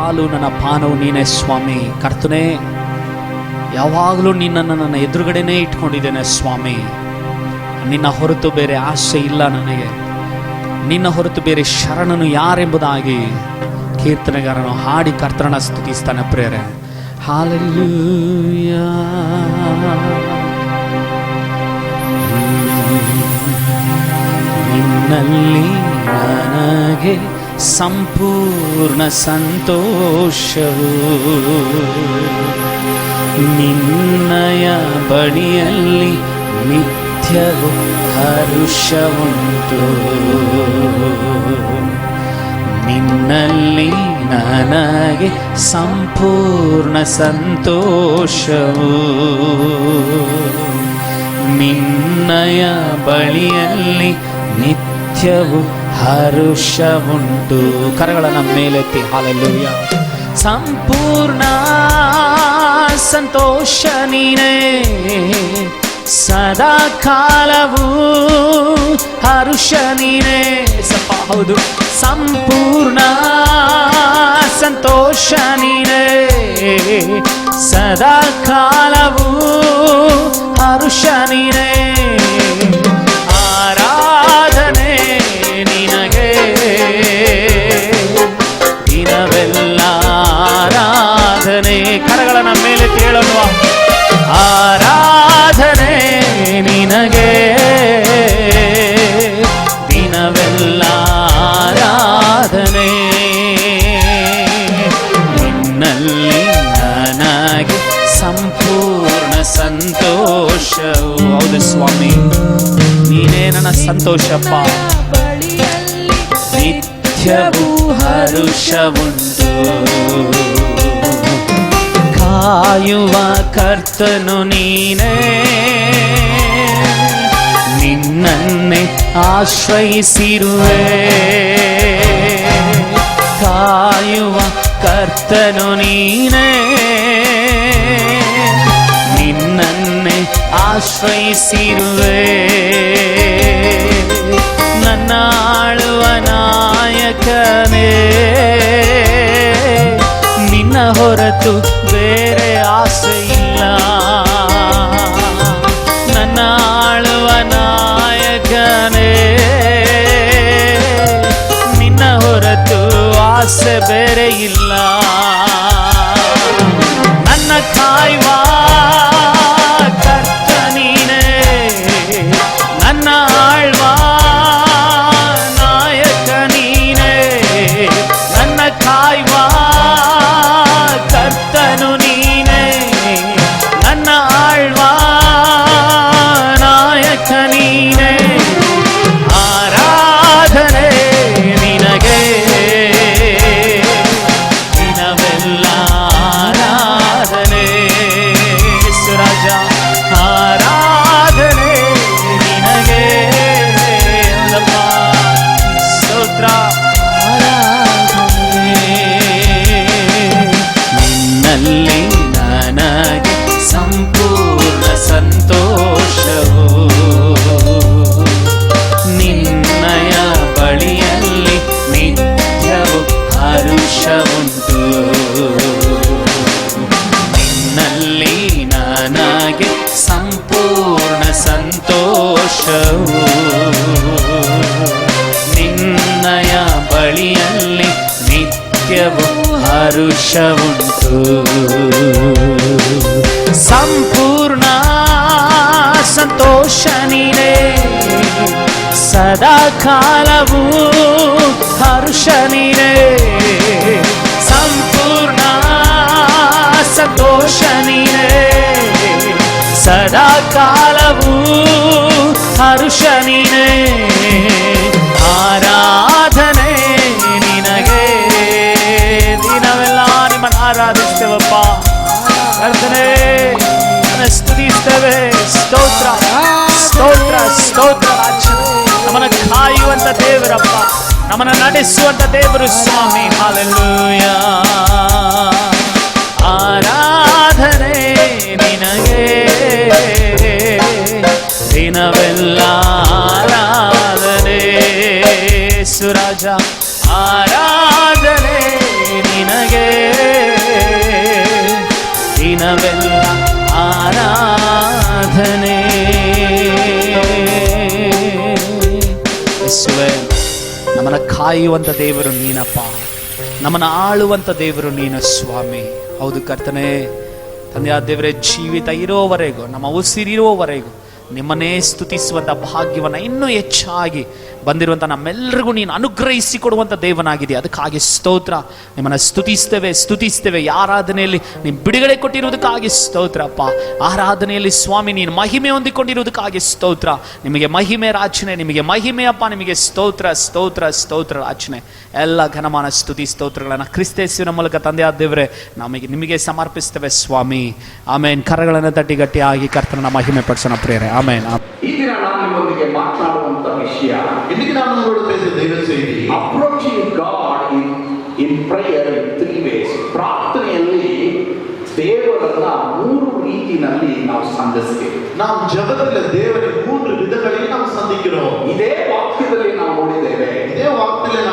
ಹಾಲು ನನ್ನ ಪಾನವು ನೀನೇ ಸ್ವಾಮಿ. ಕರ್ತನೇ, ಯಾವಾಗಲೂ ನಿನ್ನನ್ನು ನನ್ನ ಎದುರುಗಡೆನೇ ಇಟ್ಕೊಂಡಿದ್ದೇನೆ ಸ್ವಾಮಿ. ನಿನ್ನ ಹೊರತು ಬೇರೆ ಆಸೆ ಇಲ್ಲ ನನಗೆ, ನಿನ್ನ ಹೊರತು ಬೇರೆ ಶರಣನು ಯಾರೆಂಬುದಾಗಿ ಕೀರ್ತನೆಗಾರನು ಹಾಡಿ ಕರ್ತನ ಸ್ತುತಿಸ್ತಾನೆ ಪ್ರೇರೆ. ಹಾಲೆಲೂಯಾ. ನಿನ್ನಲ್ಲಿ ನನಗೆ ಸಂಪೂರ್ಣ ಸಂತೋಷವು, ನಿನ್ನಯ ಬಳಿಯಲ್ಲಿ ನಿತ್ಯವೂ ಹರುಷವುಂಟು. ನಿನ್ನಲ್ಲಿ ನನಗೆ ಸಂಪೂರ್ಣ ಸಂತೋಷವು, ನಿನ್ನಯ ಬಳಿಯಲ್ಲಿ ನಿತ್ಯವೂ ಹರುಷವುಂಟು. ಕರಗಳನ್ನು ಮೇಲೆತ್ತಿ ಹಾಲೆಲೂಯಾ. ಸಂಪೂರ್ಣ ಸಂತೋಷ ನೀನೇ, ಸದಾ ಕಾಲವೂ ಹರುಷ ನೀನೇ. ಹೌದು, ಸಂಪೂರ್ಣ ಸಂತೋಷ ನೀನೇ, ಸದಾ ಕಾಲವೂ ಹರುಷ ನೀನೇ. ಆರಾಧನೆ ನಿನಗೆ ದಿನವೆಲ್ಲ ಆರಾಧನೆ. ಕರಗಳನ್ನ ಮೇಲೆ ಕೇಳೋಣ. ಆರಾಧನೆ ನಿನಗೆ ದಿನವೆಲ್ಲ ಆರಾಧನೆ. ನಿನ್ನಲ್ಲಿ ನನಗೆ ಸಂಪೂರ್ಣ ಸಂತೋಷವು. ಹೌದು ಸ್ವಾಮಿ, ನೀನೇ ನನ್ನ ಸಂತೋಷಪ್ಪ. ನಿತ್ಯವೂ ಹರುಷವುಂಟು. ಕಾಯುವ ಕರ್ತನು ನೀನೇ, ನಿನ್ನನ್ನೇ ಆಶ್ರಯಿಸಿರುವೆ. ಕಾಯುವ ಕರ್ತನು ನೀನೇ, ನಿನ್ನನ್ನೇ ಆಶ್ರಯಿಸಿರುವೆ. ನನ್ನ ಆಳುವ ನಾಯಕನೇ, ನಿನ್ನ ಹೊರತು ಬೇರೆ ಆಸೆ ಇಲ್ಲ. ನನ್ನ ಆಳುವ ನಾಯಕನೇ, ನಿನ್ನ ಹೊರತು ಆಸೆ ಬೇರೆ ಇಲ್ಲ. ನನ್ನ ಕಾಯುವ ಕರ್ತ ನೀನೇ, ನನ್ನ ಆಳ್ವ ನಾಯಕ ನೀನೇ. ನನ್ನ ಕಾಯುವ ಕರ್ತನು ನೀನೇ, ನನ್ನ ಆಳ್ವ ನಾಯಕ ನೀನೇ. ಆರಾಧನೆ ನಿನಗೆ ದಿನವೆಲ್ಲ ಆರಾಧನೆ. ಸುರಾಜ, ಆರಾಧನೆ ನಿನಗೆ. ಸ್ತೋತ್ರ. ನಿನ್ನಲ್ಲಿ ನನಗೆ ಸಂಪೂರ್ಣ ಸಂತೋಷವು, ನಿನ್ನಯ ಬಳಿಯಲ್ಲಿ ನಿತ್ಯವೂ ಹರುಷವುಂಟು. ನಿನ್ನಲ್ಲಿ ನನಗೆ ಸಂಪೂರ್ಣ ಸಂತೋಷವು, ನಿನ್ನಯ ಬಳಿಯಲ್ಲಿ ನಿತ್ಯವೂ ಹರುಷವುಂಟು. ಸಂಪೂರ್ಣ ಸಂತೋಷ ನೀನೇ, ಸದಾ ಕಾಲವೂ ಹರುಷ ನೀನೇ. ಸಂಪೂರ್ಣ ಸಂತೋಷ ನೀನೇ, ಸದಾ ಕಾಲವೂ ಹರುಷ ನೀನೇ. ಆರಾಧನೆ ನಿನಗೆ ದಿನವೆಲ್ಲ ನಿಮ್ಮನ್ನು ಆರಾಧಿಸ್ತೇವಪ್ಪ. ಕರ್ತನೇ, ಸ್ತುತಿಸ್ತೇವೆ. ಸ್ತೋತ್ರ ಸ್ತೋತ್ರ ಸ್ತೋತ್ರ. ನಮ್ಮನ್ನು ಕಾಯುವಂತ ದೇವರಪ್ಪ, ನಮ್ಮನ್ನು ನಡೆಸುವಂತ ದೇವರು ಸ್ವಾಮಿ. ಹಾಲೆಲೂಯಾ. ಆರಾಧನೆ ನಿನಗೆ ದಿನವೆಲ್ಲ ಆರಾಧನೆ. ಸುರಾಜ, ಆರಾಧನೆ ನಿನಗೆ ದಿನವೆಲ್ಲ ಆರಾಧನೆ. ಯೇಸುವೇ, ನಮ್ಮನ್ನ ಕಾಯುವಂತ ದೇವರು ನೀನಪ್ಪ, ನಮ್ಮನ್ನ ಆಳುವಂತ ದೇವರು ನೀನು ಸ್ವಾಮಿ. ಹೌದು ಕರ್ತನೇ, ತಂದೆಯಾದ ದೇವರೇ, ಜೀವಿತ ಇರೋವರೆಗೂ, ನಮ್ಮ ಉಸಿರಿರುವವರೆಗೂ ನಿಮ್ಮನ್ನೇ ಸ್ತುತಿಸುವಂಥ ಭಾಗ್ಯವನ್ನು ಇನ್ನೂ ಹೆಚ್ಚಾಗಿ ಬಂದಿರುವಂಥ ನಮ್ಮೆಲ್ಲರಿಗೂ ನೀನು ಅನುಗ್ರಹಿಸಿ ಕೊಡುವಂಥ ದೇವನಾಗಿದೆ. ಅದಕ್ಕಾಗಿ ಸ್ತೋತ್ರ. ನಿಮ್ಮನ್ನು ಸ್ತುತಿಸ್ತೇವೆ. ಈ ಆರಾಧನೆಯಲ್ಲಿ ನೀನು ಬಿಡುಗಡೆ ಕೊಟ್ಟಿರುವುದಕ್ಕಾಗಿ ಸ್ತೋತ್ರ ಅಪ್ಪ. ಆರಾಧನೆಯಲ್ಲಿ ಸ್ವಾಮಿ ನೀನು ಮಹಿಮೆ ಹೊಂದಿಕೊಂಡಿರುವುದಕ್ಕಾಗಿ ಸ್ತೋತ್ರ. ನಿಮಗೆ ಮಹಿಮೆ ರಾಜನೆ, ನಿಮಗೆ ಮಹಿಮೆ ಅಪ್ಪ, ನಿಮಗೆ ಸ್ತೋತ್ರ ಸ್ತೋತ್ರ ಸ್ತೋತ್ರ ರಾಜನೆ. ಎಲ್ಲ ಘನಮಾನ ಸ್ತುತಿ ಸ್ತೋತ್ರಗಳನ್ನು ಕ್ರಿಸ್ತೇಸುವಿನ ಮೂಲಕ ತಂದೆಯಾದ ದೇವರೇ ನಿಮಗೆ ಸಮರ್ಪಿಸ್ತೇವೆ ಸ್ವಾಮಿ. ಆಮೇನ್. ಕರಗಳನ್ನು ತಟ್ಟಿ ಗಟ್ಟಿಯಾಗಿ ಕರ್ತನ ಮಹಿಮೆ ಪಡಿಸೋಣ ಪ್ರೇರೆ. ಆಮೇನ್. ಈ ದಿನ ನಾನು ನಿಮ್ಮೊಂದಿಗೆ ಮಾತನಾಡುವಂತ ವಿಷಯ, ಇದಕ್ಕೆ ನಾನು ದೈವ ಸೇರಿ approaching god in prayer in 3 ways. ಪ್ರಾರ್ಥನೆಯಲ್ಲಿ ದೇವರನ್ನ 3 ರೀತಿಯಲ್ಲಿ ನಾವು ಸಂಧಿಸ್ತೇವೆ. ನಾವು ಜಗದಲ್ಲಿ ದೇವರ 3 ವಿಧಗಳಲ್ಲಿ ನಾವು ಸಂಧಿக்கிறோம். ಇದೇ ವಾಕ್ಯದಲ್ಲಿ ನಾವು ನೋಡಿದ್ದೇವೆ. ಇದೇ ವಾಕ್ಯದಲ್ಲಿ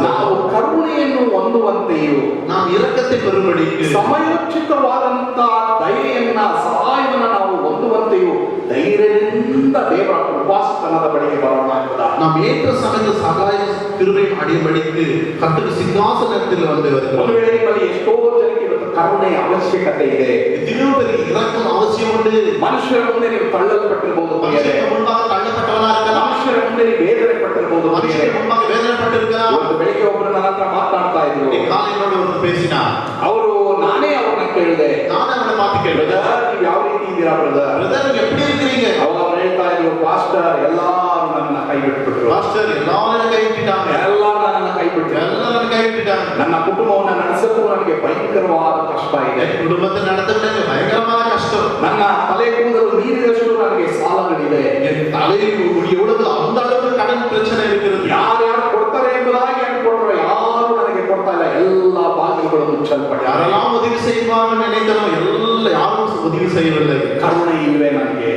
ನಾವು ಕರುಣೆಯನ್ನು ಹೊಂದುವಂತೆಯೂ, ನಾವು ಎರಕತೆ ಬರುಬಡಿ ಸಮಯೋಚಿತವಾದಂತ ದಯೆಯನ್ನ, ಸಹಾಯವನ್ನ ನಾವು ಹೊಂದುವಂತೆಯೂ ಧೈರ್ಯದಿಂದ ದೇವರ ಕೃಪಾಸನದ ಬಳಿಗೆ ಬರೋಣ ಎಂಬುದ. நாம் ஏற்ற சமயத்தில் சகாய கிருபை அடிபடிக்கு கர்த்தர் சிங்காசனத்தில் வந்தவர். ಒಂದು ವೇಳೆ ನಿಮ್ಮಲ್ಲಿ ಎಷ್ಟೋ ಜನಕ್ಕೆ ಇವತ್ತು ಕರುಣೆಯ ಅವಶ್ಯಕತೆ ಇದೆ. தினோபரி இரக்கம் அவசியம் உண்டு. ಮನುಷ್ಯರ ಮುಂದೆ ನೀವು ತಳ್ಳಲ್ಪಟ್ಟಿರಬಹುದು, மனுஷனுக்கு முன்பாக தள்ளப்பட்டவனா இருக்கலாம். ಮನುಷ್ಯರ ಮುಂದೆ ನೀವು ವೇದನೆ ಪಟ್ಟಿರಬಹುದು, மனுஷனுக்கு முன்பாக வேதனை பட்டிருக்கலாம். ಒಂದು ಬೆಳಿಗ್ಗೆ ಒಬ್ಬರು ನನ್ನ ಹತ್ರ ಮಾತನಾಡ್ತಾ ಇದ್ರು. ಕಾಲಿನೋಡು ಒಂದು பேசினா ಅವರು, ನಾನೇ ಅವ್ರನ್ನ ಕೇಳಿದೆ, ನಾನು ಅವನ ಮಾತು ಕೇಳಿದೆ, ನೀವು ಯಾವ ರೀತಿ ಇದ್ದೀರಾ ಬ್ರದರ್, ನೀವು எப்படி இருக்கீங்க? ಅವ್ರು ಹೇಳ್ತಾ ಇದ್ರು, ಪಾಸ್ಟರ್ ಎಲ್ಲಾರು ನನ್ನ ಕೈ ಬಿಟ್ಬಿಟ್ರು, ಪಾಸ್ಟರ್ ಎಲ್ಲಾರನ್ನ ಕೈ ಬಿಟ್ಟಿದ್ದಾರೆ, ಎಲ್ಲಾರು ನನ್ನ ಕೈ ಬಿಟ್ರು, ಎಲ್ಲರನ್ನ ಕೈ ಬಿಟ್ಟಿದ್ದಾರೆ. ನನ್ನ ಕುಟುಂಬವನ್ನು ನಡೆಸಲು ನನಗೆ ಭಯಂಕರವಾದ ಕಷ್ಟ ಇದೆ, ಕುಟುಂಬத்தை நடத்துவதற்கு பயங்கரமான கஷ்டம். ನನ್ನ ತಲೆ ಕೂದಲು ನೀರಿದಷ್ಟು ನನಗೆ ಸಾಲಗಳಿದೆ, என் தலையில் எவ்வளவு அந்த அளவுக்கு கடன் பிரச்சனை இருக்கிறது. ಯಾರ್ಯಾರು ಕೊಡ್ತಾರೆ ಎಂಬುದಾಗಿ ಅನ್ಕೊಂಡ್ರೆ ಯಾರು ನನಗೆ ಕೊಡ್ತಾ ಇಲ್ಲ, ಎಲ್ಲ ಬಾಗಿಲುಗಳು ಮುಚ್ಚಲ್ಪಟ್ಟ. யாரெல்லாம் உதவி செய்வார்கள் நினைத்தனோ ಎಲ್ಲ ಯಾರು ಉದವಿ செய்யவில்லை. ಕರುಣೆ ಇಲ್ವೇ ನನಗೆ,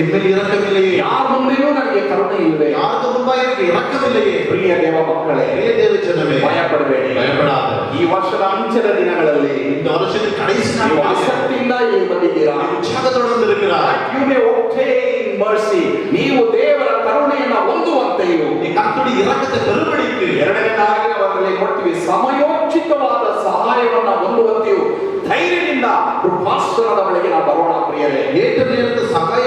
ಎನ್ಮೇಲೆ இரக்கமில்லையே, ಯಾರ ಮುಂದೆಯೂ ನನಗೆ ಕರುಣೆ ಇಲ್ವೇ, ಯಾರಿಗೂ ಮುಂಬಾಗಿ இரக்கமில்லையே. ಪ್ರಿಯ ದೇವ ಮಕ್ಕಳೇ, ಪ್ರಿಯ ದೇವ ಜನವೇ, ಭಯಪಡಬೇಡಿ, ಭಯಪಡಾದ. ಈ ವರ್ಷದ ಅಂತ್ಯದ ದಿನಗಳಲ್ಲಿ, இந்த வருஷத்தின் கடைசி ನೀವು ಆಸಕ್ತಿಯಿಂದ ಇಲ್ಲಿ ಬಂದಿದ್ದೀರಾ, ಉತ್ಸಾಹದೊಂದಿಗೆ ಬಂದಿರುತ್ತೀರಾ. you may obtain mercy, ನೀವು ದೇವರ ಕರುಣೆಯನ್ನು ಹೊಂದುವಂತೆಯೂ, ಈ ಕರ್ತನ இரக்கத்தை பெறும்படிக்கு. ಎರಡನೇದಾಗಿ ನಾವು ಅದರಲ್ಲಿ ನೋಡ್ತೀವಿ, ಸಮಯೋಚಿತವಾದ ಸಹಾಯವನ್ನು ಹೊಂದುವಂತೆಯೂ ಧೈರ್ಯದಿಂದ ಕೃಪಾಸನದ ಬಳಿಗೆ ನಾವು ಬರೋಣ ಪ್ರಿಯರೇ. ஏற்ற நேரத்தில் சகாய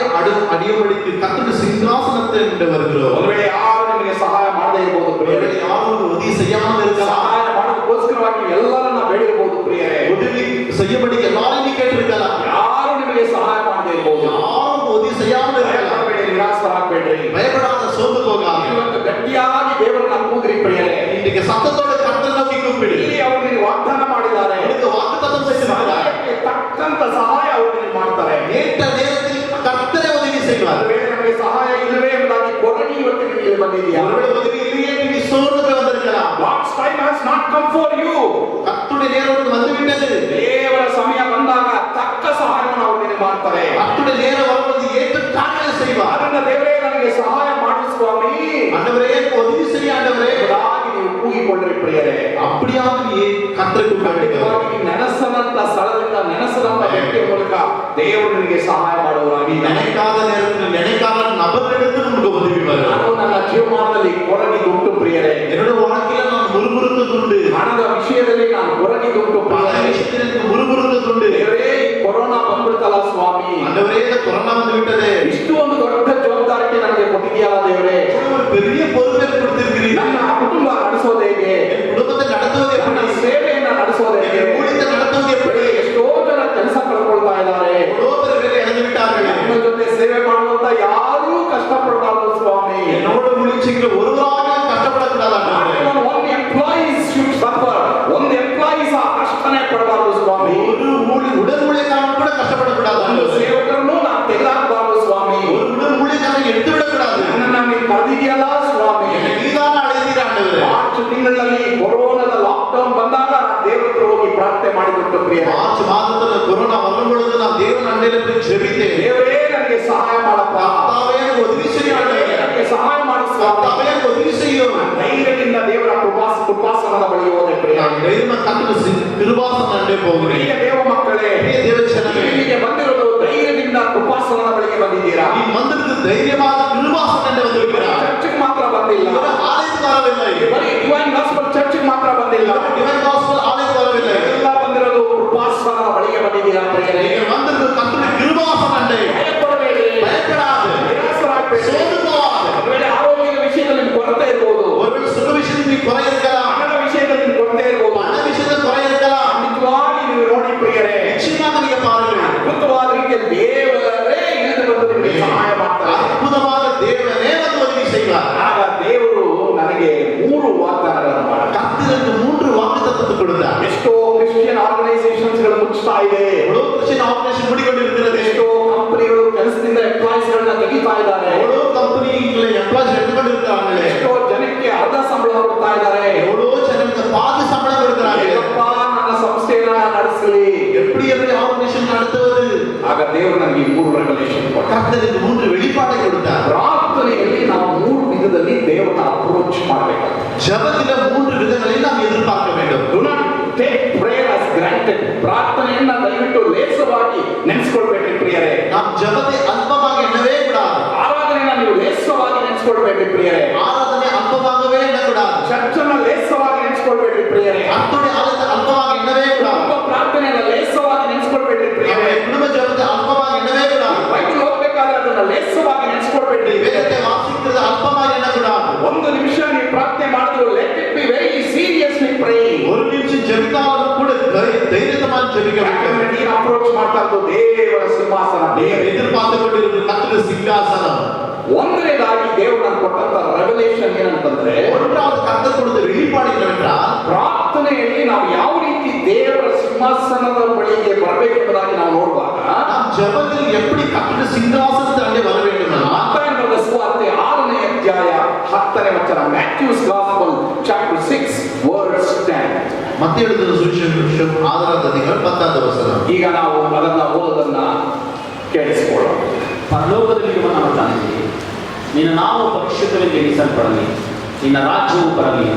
அடியும்படிக்கு கர்த்தருடைய சிங்காசனத்தில் வருகிறோம். ಒಂದು ವೇಳೆ ಯಾರು ನಿಮಗೆ ಸಹಾಯ ಮಾಡದೇ ಇರಬಹುದು ಪ್ರಿಯರೇ, யாரும் உதவி செய்யாமல் இருக்கலாம். ಸಹಾಯ ಮಾಡೋದಕ್ಕೋಸ್ಕರವಾಗಿ ಎಲ್ಲರನ್ನ ಬೇಡಿರಬಹುದು ಪ್ರಿಯರೇ, உதவி செய்யபடி எல்லாரும் நீ கேட்டிருக்கலாம். ಯಾರು ನಿಮಗೆ ಸಹಾಯ ಮಾಡದೇ ಇರಬಹುದು, யாரும் உதவி செய்யாமல் இருக்கலாம். ನಿರಾಸರಾಗಬೇಡ್ರಿ, பயப்படாத, சோர்ந்து போகாத. ಇವತ್ತು ಗಟ್ಟಿಯಾಗಿ ದೇವರನ್ನ ಕೂಗಿರಿ ಪ್ರಿಯರೇ. இன்றைக்கு சத்தத்தோட கர்த்தரை நோக்கி கூப்பிடு. ಇಲ್ಲಿ ಅವರು ನಿಮಗೆ ವಾಗ್ದಾನ ಮಾಡಿದ್ದಾರೆ, எனக்கு வாக்குத்தத்தம் செய்திருக்கிறார். ಸಮಯಕ್ಕೆ ತಕ್ಕಂತ ಸಹಾಯ ಅವರು ನಿಮಗೆ ಮಾಡ್ತಾರೆ. ஏற்ற நேரத்தில் கர்த்தரே உதவி செய்வார். ಒಂದು ವೇಳೆ ನಮಗೆ ಸಹಾಯ ಇಲ್ಲವೇ ಎಂಬುದಾಗಿ ಕೊರಗಿ ಇವತ್ತು ನಿಮಗೆ ಬಂದಿದೆಯಾ, ஒருவேளை உதவி இல்லையே நீ சோர்ந்து வந்திருக்கலாம். God's time has not come for you. கர்த்தருடைய நேரம் வந்து விட்டது. ದೇವರ ಸಮಯ ಬಂದಾಗ ತಕ್ಕ ಸಹಾಯವನ್ನು ಅವರು ನಿಮಗೆ ಮಾಡ್ತಾರೆ. கர்த்தருடைய நேரம் வரும்போது ஏற்ற காரியங்களை செய்வார். ಅದನ್ನ ದೇವರೇ ನನಗೆ ಸಹಾಯ ಮಾಡು ಸ್ವಾಮಿ, ஆண்டவரே எனக்கு உதவி செய்ய ஆண்டவரே ಎಂಬುದಾಗಿ ನೀವು ಕೂಗಿಕೊಳ್ಳ್ರಿ ಪ್ರಿಯರೇ. அப்படியாக நீ கர்த்தருக்கு ಖಂಡಿತವಾಗಿ ನೀವು ನೆನೆಸದಂತ ಸ್ಥಳದಿಂದ ನೆನೆಸದಂತ ವ್ಯಕ್ತಿಯ ಮೂಲಕ ದೇವರು ನಿಮಗೆ ಸಹಾಯ ಮಾಡುವರಾಗಿ, நினைக்காத நேரத்தில் நினைக்காத நபர்களிடத்தில் உங்களுக்கு உதவி வரும். ನಾನು ನನ್ನ ಜೀವಮಾನದಲ್ಲಿ ಕೊರಗಿದುಂಟು ಪ್ರಿಯರೇ, என்னோட வாழ்க்கையில நான் முறுமுறுத்ததுண்டு. ಹಣದ ವಿಷಯದಲ್ಲಿ ನಾನು ಕೊರಗಿದುಂಟು பல ಪ್ರಿಯರೇ. விஷயத்தில் எனக்கு முறுமுறுத்ததுண்டு. ದೇವರೇ, ಈ ಕೊರೋನಾ ಬಂದ್ಬಿಡ್ತಲ್ಲ ಸ್ವಾಮಿ, ஆண்டவரே இந்த கொரோனா வந்து விட்டது. ಇಷ್ಟು ಒಂದು ದೊಡ್ಡ ಜವಾಬ್ದಾರಿಕೆ ನನಗೆ ಕೊಟ್ಟಿದೆಯಲ್ಲ ದೇವರೇ, ஒரு பெரிய பொறுப்பை கொடுத்திருக்கிறீர்கள். ನನ್ನ ಕುಟುಂಬ ನಡೆಸೋದು ಹೇಗೆ, என் குடும்பத்தை நடத்துவது ನನ್ನ எப்படி, ಸೇವೆಯನ್ನ ನಡೆಸೋದು ಹೇಗೆ, என் ஊழியத்தை நடத்துவது எப்படி. ಎಷ್ಟೋ ಜನ ಕೆಲಸ ಕಳ್ಕೊಳ್ತಾ ಇದ್ದಾರೆ, எவ்வளோ பேர் வேலை இழந்து விட்டார்கள். ನಿಮ್ಮ ಜೊತೆ ಸೇವೆ ಮಾಡುವಂತ ಯಾರೂ ಕಷ್ಟಪಡಬಾರದು ಸ್ವಾಮಿ. என்னோட முயற்சிக்கிற ஒருவராக கஷ்டப்படக்கூடாது ஆண்டவரே. ಒಂದು ಎಂಪ್ಲಾಯೀಸ್ ಶುಡ್ ಸಫರ್, ಒಂದು ಎಂಪ್ಲಾಯೀಸ್ ಆ ಕಷ್ಟನೇ ಪಡಬಾರದು ಸ್ವಾಮಿ. ஒரு உடல் ஊழியக்காரன் கூட கஷ்டப்படக்கூடாது ಒಂದು ஆண்டவரே. ಸೇವಕರನ್ನು ನಾನು ತೆಗೆದಾಕಬಾರದು ಸ್ವಾಮಿ. ஒரு உடல் ஊழியக்காரன் எடுத்து விடக்கூடாது. ನನ್ನನ್ನ ನೀವು ಕರೆದಿದೆಯಲ್ಲ ಸ್ವಾಮಿ. நீதான் அழைத்தீர் ஆண்டவரே. ಮಾರ್ಚ್ ತಿಂಗಳಲ್ಲಿ ಕೊರೋನಾದ ಲಾಕ್ಡೌನ್ ಬಂದಾಗ ನಾನು ದೇವರ ಹತ್ರ ಹೋಗಿ ಪ್ರಾರ್ಥನೆ ಮಾಡಿಬಿಟ್ಟು ಪ್ರಿಯ, மார்ச் மாதத்துல கொரோனா வரும் பொழுது நான் தேவன் அண்டையில போய் ஜெபித்தேன். ದೇವರೇ ನನಗೆ ಸಹಾಯ ಮಾಡಪ್ಪ, கர்த்தாவே எனக்கு உதவி செய்யும் ஆண்டவரே. ನನಗೆ ಸಹಾಯ ಮಾಡು ಸ್ವಾಮಿ. கர்த்தாவே எனக்கு உதவி செய்யும். ಧೈರ್ಯದಿಂದ ದೇವರ ಕೃಪಾಸನದ ಬಳಿ ಹೋದೆ ಪ್ರಿಯ. நான் தைரியமா கர்த்தருடைய கிருபாசனம் அண்டை போகிறேன். ಪ್ರಿಯ ದೇವ ಮಕ್ಕಳೇ, ಪ್ರಿಯ ದೇವ ಜನರೇ, ಕೃಪಾಸನದ ಬಳಿಗೆ ಬಂದಿದ್ದೀರಾ? நீ வந்திருக்கு தைரியமாக கிருபாசனம் என்று வந்திருக்கிறார். ಚರ್ಚ್ಗೆ ಮಾತ್ರ ಬಂದಿಲ್ಲ, ஆலயத்துக்கு வரவில்லை. ಬರೀ ಡಿವೈನ್ ಗಾಸ್ಪಲ್ ಚರ್ಚ್ಗೆ ಮಾತ್ರ ಬಂದಿಲ್ಲ, டிவைன் காஸ்பல் ஆலயத்துக்கு வரவில்லை. ಎಲ್ಲ ಬಂದಿರೋದು ಕೃಪಾಸನದ ಬಳಿಗೆ ಬಂದಿದ್ದೀರಾ ಪ್ರಿಯರೇ. நீங்கள் வந்திருக்கு கர்த்தருடைய கிருபாசனம் அண்டை. ಭಯಪಡಬೇಡಿ, பயப்படாது, ನಿರಾಸರಾಗಬೇಡಿ. சோர்ந்து போகாது. ಒಂದ್ವೇಳೆ ಆರೋಗ್ಯದ ವಿಷಯದಲ್ಲಿ ನಿಮ್ಗೆ ಕೊರತೆ ಇರಬಹುದು, ஒருவேளை சுக விஷயத்தில் நீ குறை இருக்கலாம், ಹಣದ ವಿಷಯದಲ್ಲಿ ನಿಮ್ಗೆ ಕೊರತೆ ಇರಬಹುದು. பண விஷயத்தில் குறை இருக்கலாம். ನಿಜವಾಗಿ ನೀವು ನೋಡಿ ಪ್ರಿಯರೇ, நிச்சயமாக நீங்க பாருங்கள், ಅದ್ಭುತವಾದ ರೀತಿಯಲ್ಲಿ ದೇವರೇ ಇಳಿದು ಬಂದು ನಿಮಗೆ ಸಹಾಯ ಮಾಡ್ತಾರೆ. அற்புதமாக தேவனே வந்து உதவி செய்வார். ಆಗ ದೇವರು ನನಗೆ 3 ವಾಗ್ದಾನಗಳನ್ನು ಮಾಡ್ತಾರೆ. கர்த்தருக்கு 3 வாக்குத்தத்தத்தை கொடுத்தார். ಎಷ್ಟೋ ಕ್ರಿಶ್ಚಿಯನ್ ಆರ್ಗನೈಸೇಷನ್ಸ್ ಗಳು ಮುಚ್ಚುತ್ತಾ ಇದೆ, எவ்வளவு கிறிஸ்டியன் ஆர்கனைசேஷன் மூடிக்கொண்டிருக்கிறது. ಎಷ್ಟೋ ಕಂಪನಿಗಳು ಕೆಲಸದಿಂದ ಎಂಪ್ಲಾಯೀಸ್ ಗಳನ್ನ ತೆಗಿತಾ ಇದ್ದಾರೆ, எவ்வளவு கம்பெனிகளை எம்ப்ளாய்ஸ் எடுத்துக்கொண்டிருக்கிறாங்க. ಎಷ್ಟೋ ಜನಕ್ಕೆ ಅರ್ಧ ಸಂಬಳ ಕೊಡ್ತಾ ಇದ್ದಾರೆ. எவ்வளவு ஜனங்களுக்கு பாதி சம்பளம் கொடுக்கிறாங்க. ಹೇಗಪ್ಪ ನನ್ನ ಸಂಸ್ಥೆಯನ್ನ ನಡೆಸಲಿ, எப்படி ஆர்கனைசேஷன் நடத்துவது? ಆಗ ದೇವರು ನನಗೆ 3 ರೆವಲೇಷನ್ ಕೊಟ್ಟ. கர்த்தருக்கு 3 வெளிப்பாட்டை கொடுத்தார். ಪ್ರಾರ್ಥನೆಯಲ್ಲಿ ನಾವು 3 ವಿಧದಲ್ಲಿ ದೇವರನ್ನ ಅಪ್ರೋಚ್ ಮಾಡಬೇಕು. ஜெபத்தில 3 விதங்களில் நாம் எதிர்பார்க்க வேண்டும். Do not take prayer as granted. ಪ್ರಾರ್ಥನೆಯನ್ನ ದಯವಿಟ್ಟು ಲೇಸವಾಗಿ ನೆನೆಸ್ಕೊಳ್ಬೇಡಿ ಪ್ರಿಯರೇ. நாம் ஜெபத்தை அல்பமாக எண்ணவே கூடாது. ಆರಾಧನೆಯನ್ನ ನೀವು ಲೇಸವಾಗಿ ನೆನೆಸ್ಕೊಳ್ಬೇಡಿ ಪ್ರಿಯರೇ. ஆராதனை அல்பமாகவே எண்ணக்கூடாது. ಚರ್ಚನ್ನ ಲೇಸವಾಗಿ ನೆನೆಸ್ಕೊಳ್ಬೇಡಿ ಪ್ರಿಯರೇ. கர்த்தருடைய ஆலயத்தை அல்பமாக எண்ணவே கூடாது. ಕುಟುಂಬ ಪ್ರಾರ್ಥನೆಯನ್ನ ಲೇಸವಾಗಿ ನೆನೆಸ್ಕೊಳ್ಬೇಡಿ ಪ್ರಿಯರೇ. நம்முடைய குடும்ப ஜெபத்தை அல்பமாக எண்ணவே கூடாது. ಬೈಬಲ್ ಓದಬೇಕಾದ್ರೆ ಅದನ್ನ ಲೇಸವಾಗಿ ನೆನೆಸ್ಕೊಳ್ಬೇಡಿ. வேதத்தை வாசிக்கிறது அல்பமாக எண்ணக்கூடாது. 1 ನಿಮಿಷ ನೀವು ಪ್ರಾರ್ಥನೆ ಮಾಡಿದ್ರು let it be very seriously praying. ஒரு நிமிஷம் ஜெபித்தாலும் கூட தைரியமாக ஜெபிக்க வேண்டும். ನೀನು ಅಪ್ರೋಚ್ ಮಾಡ್ತಾ ಇರೋದು ದೇವರ ಸಿಂಹಾಸನ. நீங்கள் எதிர்பார்த்து கொண்டிருக்கிற கர்த்தருடைய சிங்காசனம். ಒಂದನೇದಾಗಿ ದೇವರು ನನಗೆ ಕೊಟ್ಟಂತ ರೆವಲೇಷನ್ ಏನಂತಂದ್ರೆ, ஒன்றாவது கர்த்தர் கொடுத்த வெளிப்பாடு என்னவென்றால், ಪ್ರಾರ್ಥನೆಯಲ್ಲಿ ನಾವು ಯಾವ ರೀತಿ ದೇವರ ಸಿಂಹಾಸನದ ಬಳಿಗೆ ಬರಬೇಕೆಂಬುದಾಗಿ ನಾವು ನೋಡುವಾಗ, நாம் ஜெபத்தில் எப்படி கர்த்தருடைய சிங்காசனத்தை அண்டை வர வேண்டும் என்றால், ಮತ್ತಾಯನ ಬರೆದ ಸುವಾರ್ತೆ 6ನೇ ಅಧ್ಯಾಯ 10ನೇ ವಚನ, ಮ್ಯಾಥ್ಯೂಸ್ ಗಾಸ್ಪಲ್ ಚಾಪ್ಟರ್ 6 ವರ್ಸ್ 10. மத்திய எழுதின சுவிசேஷம் 6வது அதிகாரம் 10வது வசனம். ಈಗ ನಾವು ಅದನ್ನ ಓದೋದನ್ನ ಕೇಳಿಸಿಕೊಳ್ಳೋಣ. ಪರಲೋಕದಲ್ಲಿರುವ ನಮ್ಮ ತಂದೆ, ನಿನ್ನ ನಾಮವು ಪರಿಶುದ್ಧವೆಂದು ಎಣಿಸಲ್ಪಡಲಿ, ನಿನ್ನ ರಾಜ್ಯವು ಬರಲಿ,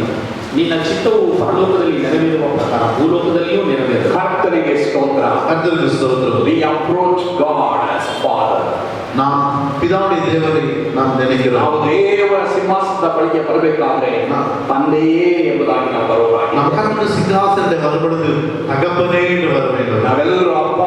ನಿನ್ನ ಚಿತ್ತವು ಪರಲೋಕದಲ್ಲಿ ನೆರವೇರುವ ಪ್ರಕಾರ ಭೂಲೋಕದಲ್ಲಿಯೂ ನೆರವೇರಲಿ. ಕರ್ತನಿಗೆ ಸ್ತೋತ್ರ. கர்த்தருக்கு ஸ்தோத்திரம். We approach God as Father. நாம் பிதாவுடைய தேவனை நாம் நினைக்கிறோம். ನಾವು ದೇವರ ಸಿಂಹಾಸನದ ಬಳಿಗೆ ಬರಬೇಕಾದ್ರೆ ತಂದೆಯೇ ಎಂಬುದಾಗಿ ನಾವು ಬರುವಾಗ, நாம் கர்த்தருடைய சிங்காசனத்தை வரும்பொழுது தகப்பனே என்று வர வேண்டும். ನಾವೆಲ್ಲರೂ ಅಪ್ಪ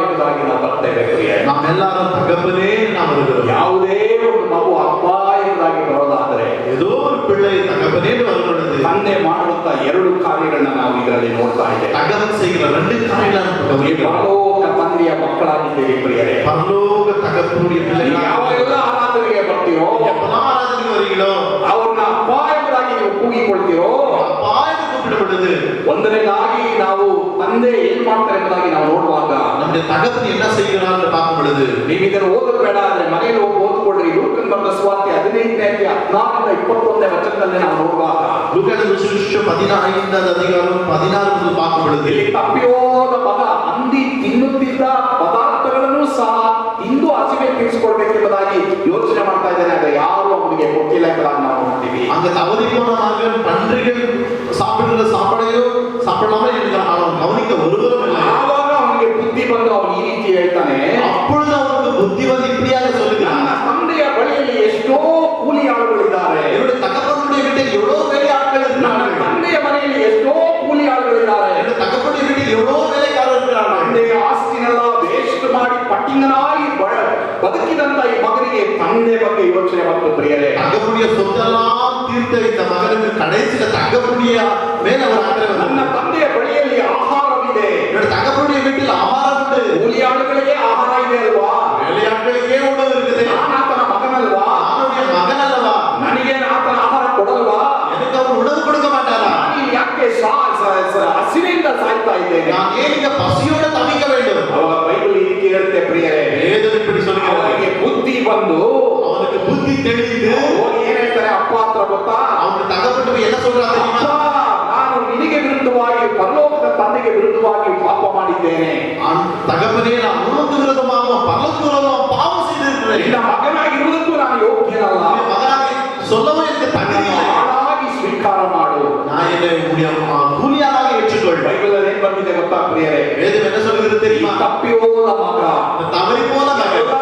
ಎಂಬುದಾಗಿ ನಾವು ಬರ್ತೇವೆ ಪ್ರಿಯರೇ. நாம் எல்லாரும் தகப்பனே நாம் வருகிறோம். ಯಾವುದೇ ಒಂದು ಮಗು ಅಪ್ಪ ಎಂಬುದಾಗಿ ಬರೋದಾದ್ರೆ, ஏதோ ஒரு பிள்ளை தகப்பனே என்று வரும்பொழுது ತಂದೆ ಮಾಡುವಂತ 2 ಕಾರ್ಯಗಳನ್ನ ನಾವು ಇದರಲ್ಲಿ ನೋಡ್ತಾ ಇದ್ದೇವೆ. தகவல் செய்கிற 2 காரியங்களை ಈ ಪರಲೋಕ ತಂದೆಯ ಮಕ್ಕಳಾಗಿದ್ದೇವೆ ಪ್ರಿಯರೇ. பரலோக தகப்பனுடைய ನೀವು பிள்ளைகள் ಯಾವಾಗೆಲ್ಲ ಆರಾಧನೆಗೆ ಬರ್ತೀರೋ, எப்பெல்லாம் ஆராதனைக்கு வரீங்களோ, ಅವ್ರನ್ನ ಅಪ್ಪ ಎಂಬುದಾಗಿ ನೀವು ಕೂಗಿಕೊಳ್ತೀರೋ, அப்பா என்று கூப்பிடப்படுது. ಒಂದನೇದಾಗಿ ನಾವು ತಂದೆ ಏನ್ ಮಾಡ್ತಾರೆ ಎಂಬುದಾಗಿ ನಾವು ನೋಡುವಾಗ, நம்முடைய தகப்பன் என்ன செய்கிறார் என்று பார்க்கும் பொழுது, ನೀವು ಇದನ್ನು ಓದೋದು ಬೇಡ, ಆದ್ರೆ ಮನೆಯಲ್ಲಿ ಹೋಗಿ ಓದ್ಕೊಳ್ರಿ. ಲೂಕನ್ ಬರೆದ ಸುವಾರ್ತೆ 15ನೇ ಅಧ್ಯಾಯ 14ರಿಂದ 21ನೇ ವಚನದಲ್ಲಿ ನಾವು ನೋಡುವಾಗ, லூக்கான சுவிசேஷம் 15வது அதிகாரம் 16 முதல் பார்க்கும் பொழுது, ಇಲ್ಲಿ ತಪ್ಪಿಯೋದ ಮಗ ಹಂದಿ ತಿನ್ನುತ್ತಿದ್ದ ಪದಾರ್ಥಗಳನ್ನು ಸಹ ತಿಂದು ಹಸಿವೆ ತೀರಿಸಿಕೊಳ್ಬೇಕೆಂಬುದಾಗಿ ಯೋಚನೆ ಮಾಡ್ತಾ ಇದ್ದಾನೆ. ಆದ್ರೆ ಯಾರು ಅವನಿಗೆ ಕೊಟ್ಟಿಲ್ಲ ಎಂಬುದಾಗಿ ನಾವು ನೋಡ್ತೀವಿ. அங்க தவறி போன மகன் பன்றிகள் சாப்பிடுகிற சாப்பாடையோ சாப்பிடாம இருக்கிறான். அவன் கவனிக்க ஒருவரும் இல்லை. ಆವಾಗ ಅವನಿಗೆ ಬುದ್ಧಿ ಬಂದು ಅವನು ಈ ರೀತಿ ಹೇಳ್ತಾನೆ, அப்பொழுது அவனுக்கு புத்தி வந்து இப்படியாக சொல்லுகிறான், ನನ್ನ ತಂದೆಯ ಬಳಿಯಲ್ಲಿ ಎಷ್ಟೋ ಕೂಲಿ ಆಳುಗಳಿದ್ದಾರೆ, என்னுடைய தகப்பனுடைய வீட்டில் எவ்வளவு வேலையாட்கள் ನನ್ನ இருக்கிறார்கள், ತಂದೆಯ ಮನೆಯಲ್ಲಿ ಎಷ್ಟೋ ಕೂಲಿ ಆಳುಗಳಿದ್ದಾರೆ, என்னுடைய தகப்பனுடைய வீட்டில் எவ்வளவு வேலைக்காரர் இருக்கிறார்கள். ತಂದೆಯ ಆಸ್ತಿನೆಲ್ಲ ವೇಸ್ಟ್ ಮಾಡಿ ಪಟ್ಟಿಂಗನಾಗಿ ಬದುಕಿದಂತ ಈ ಮಗನಿಗೆ ತಂದೆ ಬಗ್ಗೆ ಯೋಚನೆ ಬಂತು ಪ್ರಿಯರೇ. தகப்பனுடைய சொத்தெல்லாம் தீர்த்த இந்த மகனுக்கு கடைசியில தகப்பனுடைய மேல ஒரு அக்கறை ನನ್ನ வந்தது. ತಂದೆಯ ಬಳಿಯಲ್ಲಿ ಆಹಾರವಿದೆ, என்னோட தகப்பனுடைய வீட்டில் ஆகாரம் உண்டு, ಕೂಲಿ ಆಳುಗಳಿಗೆ ಆಹಾರ ಇದೆ ಅಲ್ವಾ, வேலையாட்களுக்கே உணவு இருக்குது, ನಾನು ಆತನ ಮಗನಲ್ವಾ, அவனுடைய மகன் அல்லவா, ನನಗೆ ಆತನ ಆಹಾರ ಕೊಡಲ್ವಾ, எனக்கு அவர் உணவு கொடுக்க மாட்டாரா, ನಾನು ಯಾಕೆ ಹಸಿವೆಯಿಂದ ಸಾಯ್ತಾ ಇದ್ದೇನೆ. நான் ஏன் இங்க பசியோட தவிக்க வேண்டும். ಅವಾಗ ಬೈಬಲ್ ಈ ರೀತಿ ಹೇಳುತ್ತೆ ಪ್ರಿಯರೇ, வேதம் இப்படி சொல்லுகிறது. ಅವನಿಗೆ ಬುದ್ಧಿ ಬಂದು அவனுக்கு புத்தி தெளிந்து ಹೋಗಿ ಏನ್ ಹೇಳ್ತಾರೆ ಅಪ್ಪ ಹತ್ರ ಗೊತ್ತಾ, அவனுக்கு தகப்பட்டு என்ன சொல்றான் தெரியுமா, ಅಪ್ಪ, ನಾನು ನಿನಗೆ ವಿರುದ್ಧವಾಗಿ ಪರಲೋಕದ ತಂದೆಗೆ ವಿರುದ್ಧವಾಗಿ ಪಾಪ ಮಾಡಿದ್ದೇನೆ, தகப்பனே நான் உனக்கு விரோதமாக பரலோக விரோதமாக பாவம் செய்திருக்கிறேன், ನಿನ್ನ ಮಗನಾಗಿರುವುದಕ್ಕೂ ನಾನು ಯೋಗ್ಯನಲ್ಲ, மகனாக சொல்லவும் எனக்கு தகுதி இல்லை, ಆಳಾಗಿ ಸ್ವೀಕಾರ ಮಾಡು, நான் என்னை கூலியாக ஏற்றுக்கொள். ಬೈಬಲ್ ಅಲ್ಲಿ ಏನ್ ಬಂದಿದೆ ಗೊತ್ತಾ ಪ್ರಿಯರೇ, வேதம் என்ன சொல்கிறது தெரியுமா, ತಪ್ಪಿ ಹೋದ ಮಗ தவறி போன மகன்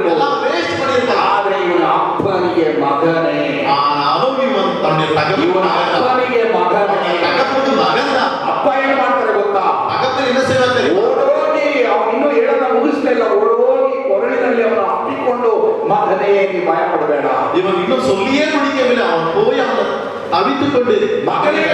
ಮಾಡಿರ್ಬೋದು, ಎಲ್ಲ ವೇಸ್ಟ್ ಮಾಡಿರ್ತಾರೆ. ಆದ್ರೆ ಇವನ ಅಪ್ಪನಿಗೆ ಮಗನೇ, ಅವನು ಇವನು ತನ್ನ ಇವನ ಅಪ್ಪನಿಗೆ ಮಗನೇ. ತಗಪ್ಪನ ಮಗನ ಅಪ್ಪ ಏನ್ ಮಾಡ್ತಾರೆ ಗೊತ್ತಾ? ತಗಪ್ಪನ என்ன செய்வாரு? ಓಡೋಗಿ ಅವನು ಇನ್ನೂ ಹೇಳೋದನ್ನ ಮುಗಿಸ್ತಾ ಇಲ್ಲ, ಓಡೋಗಿ ಕೊರಳಿನಲ್ಲಿ ಅವನು ಅಪ್ಪಿಕೊಂಡು ಮಗನೇ ನೀ ಭಯ ಪಡಬೇಡ. ಇವನು ಇನ್ನೂ சொல்லியே முடிக்கவில்லை, அவன் போய் அவனை தவித்துக்கொண்டு ಮಗನೇ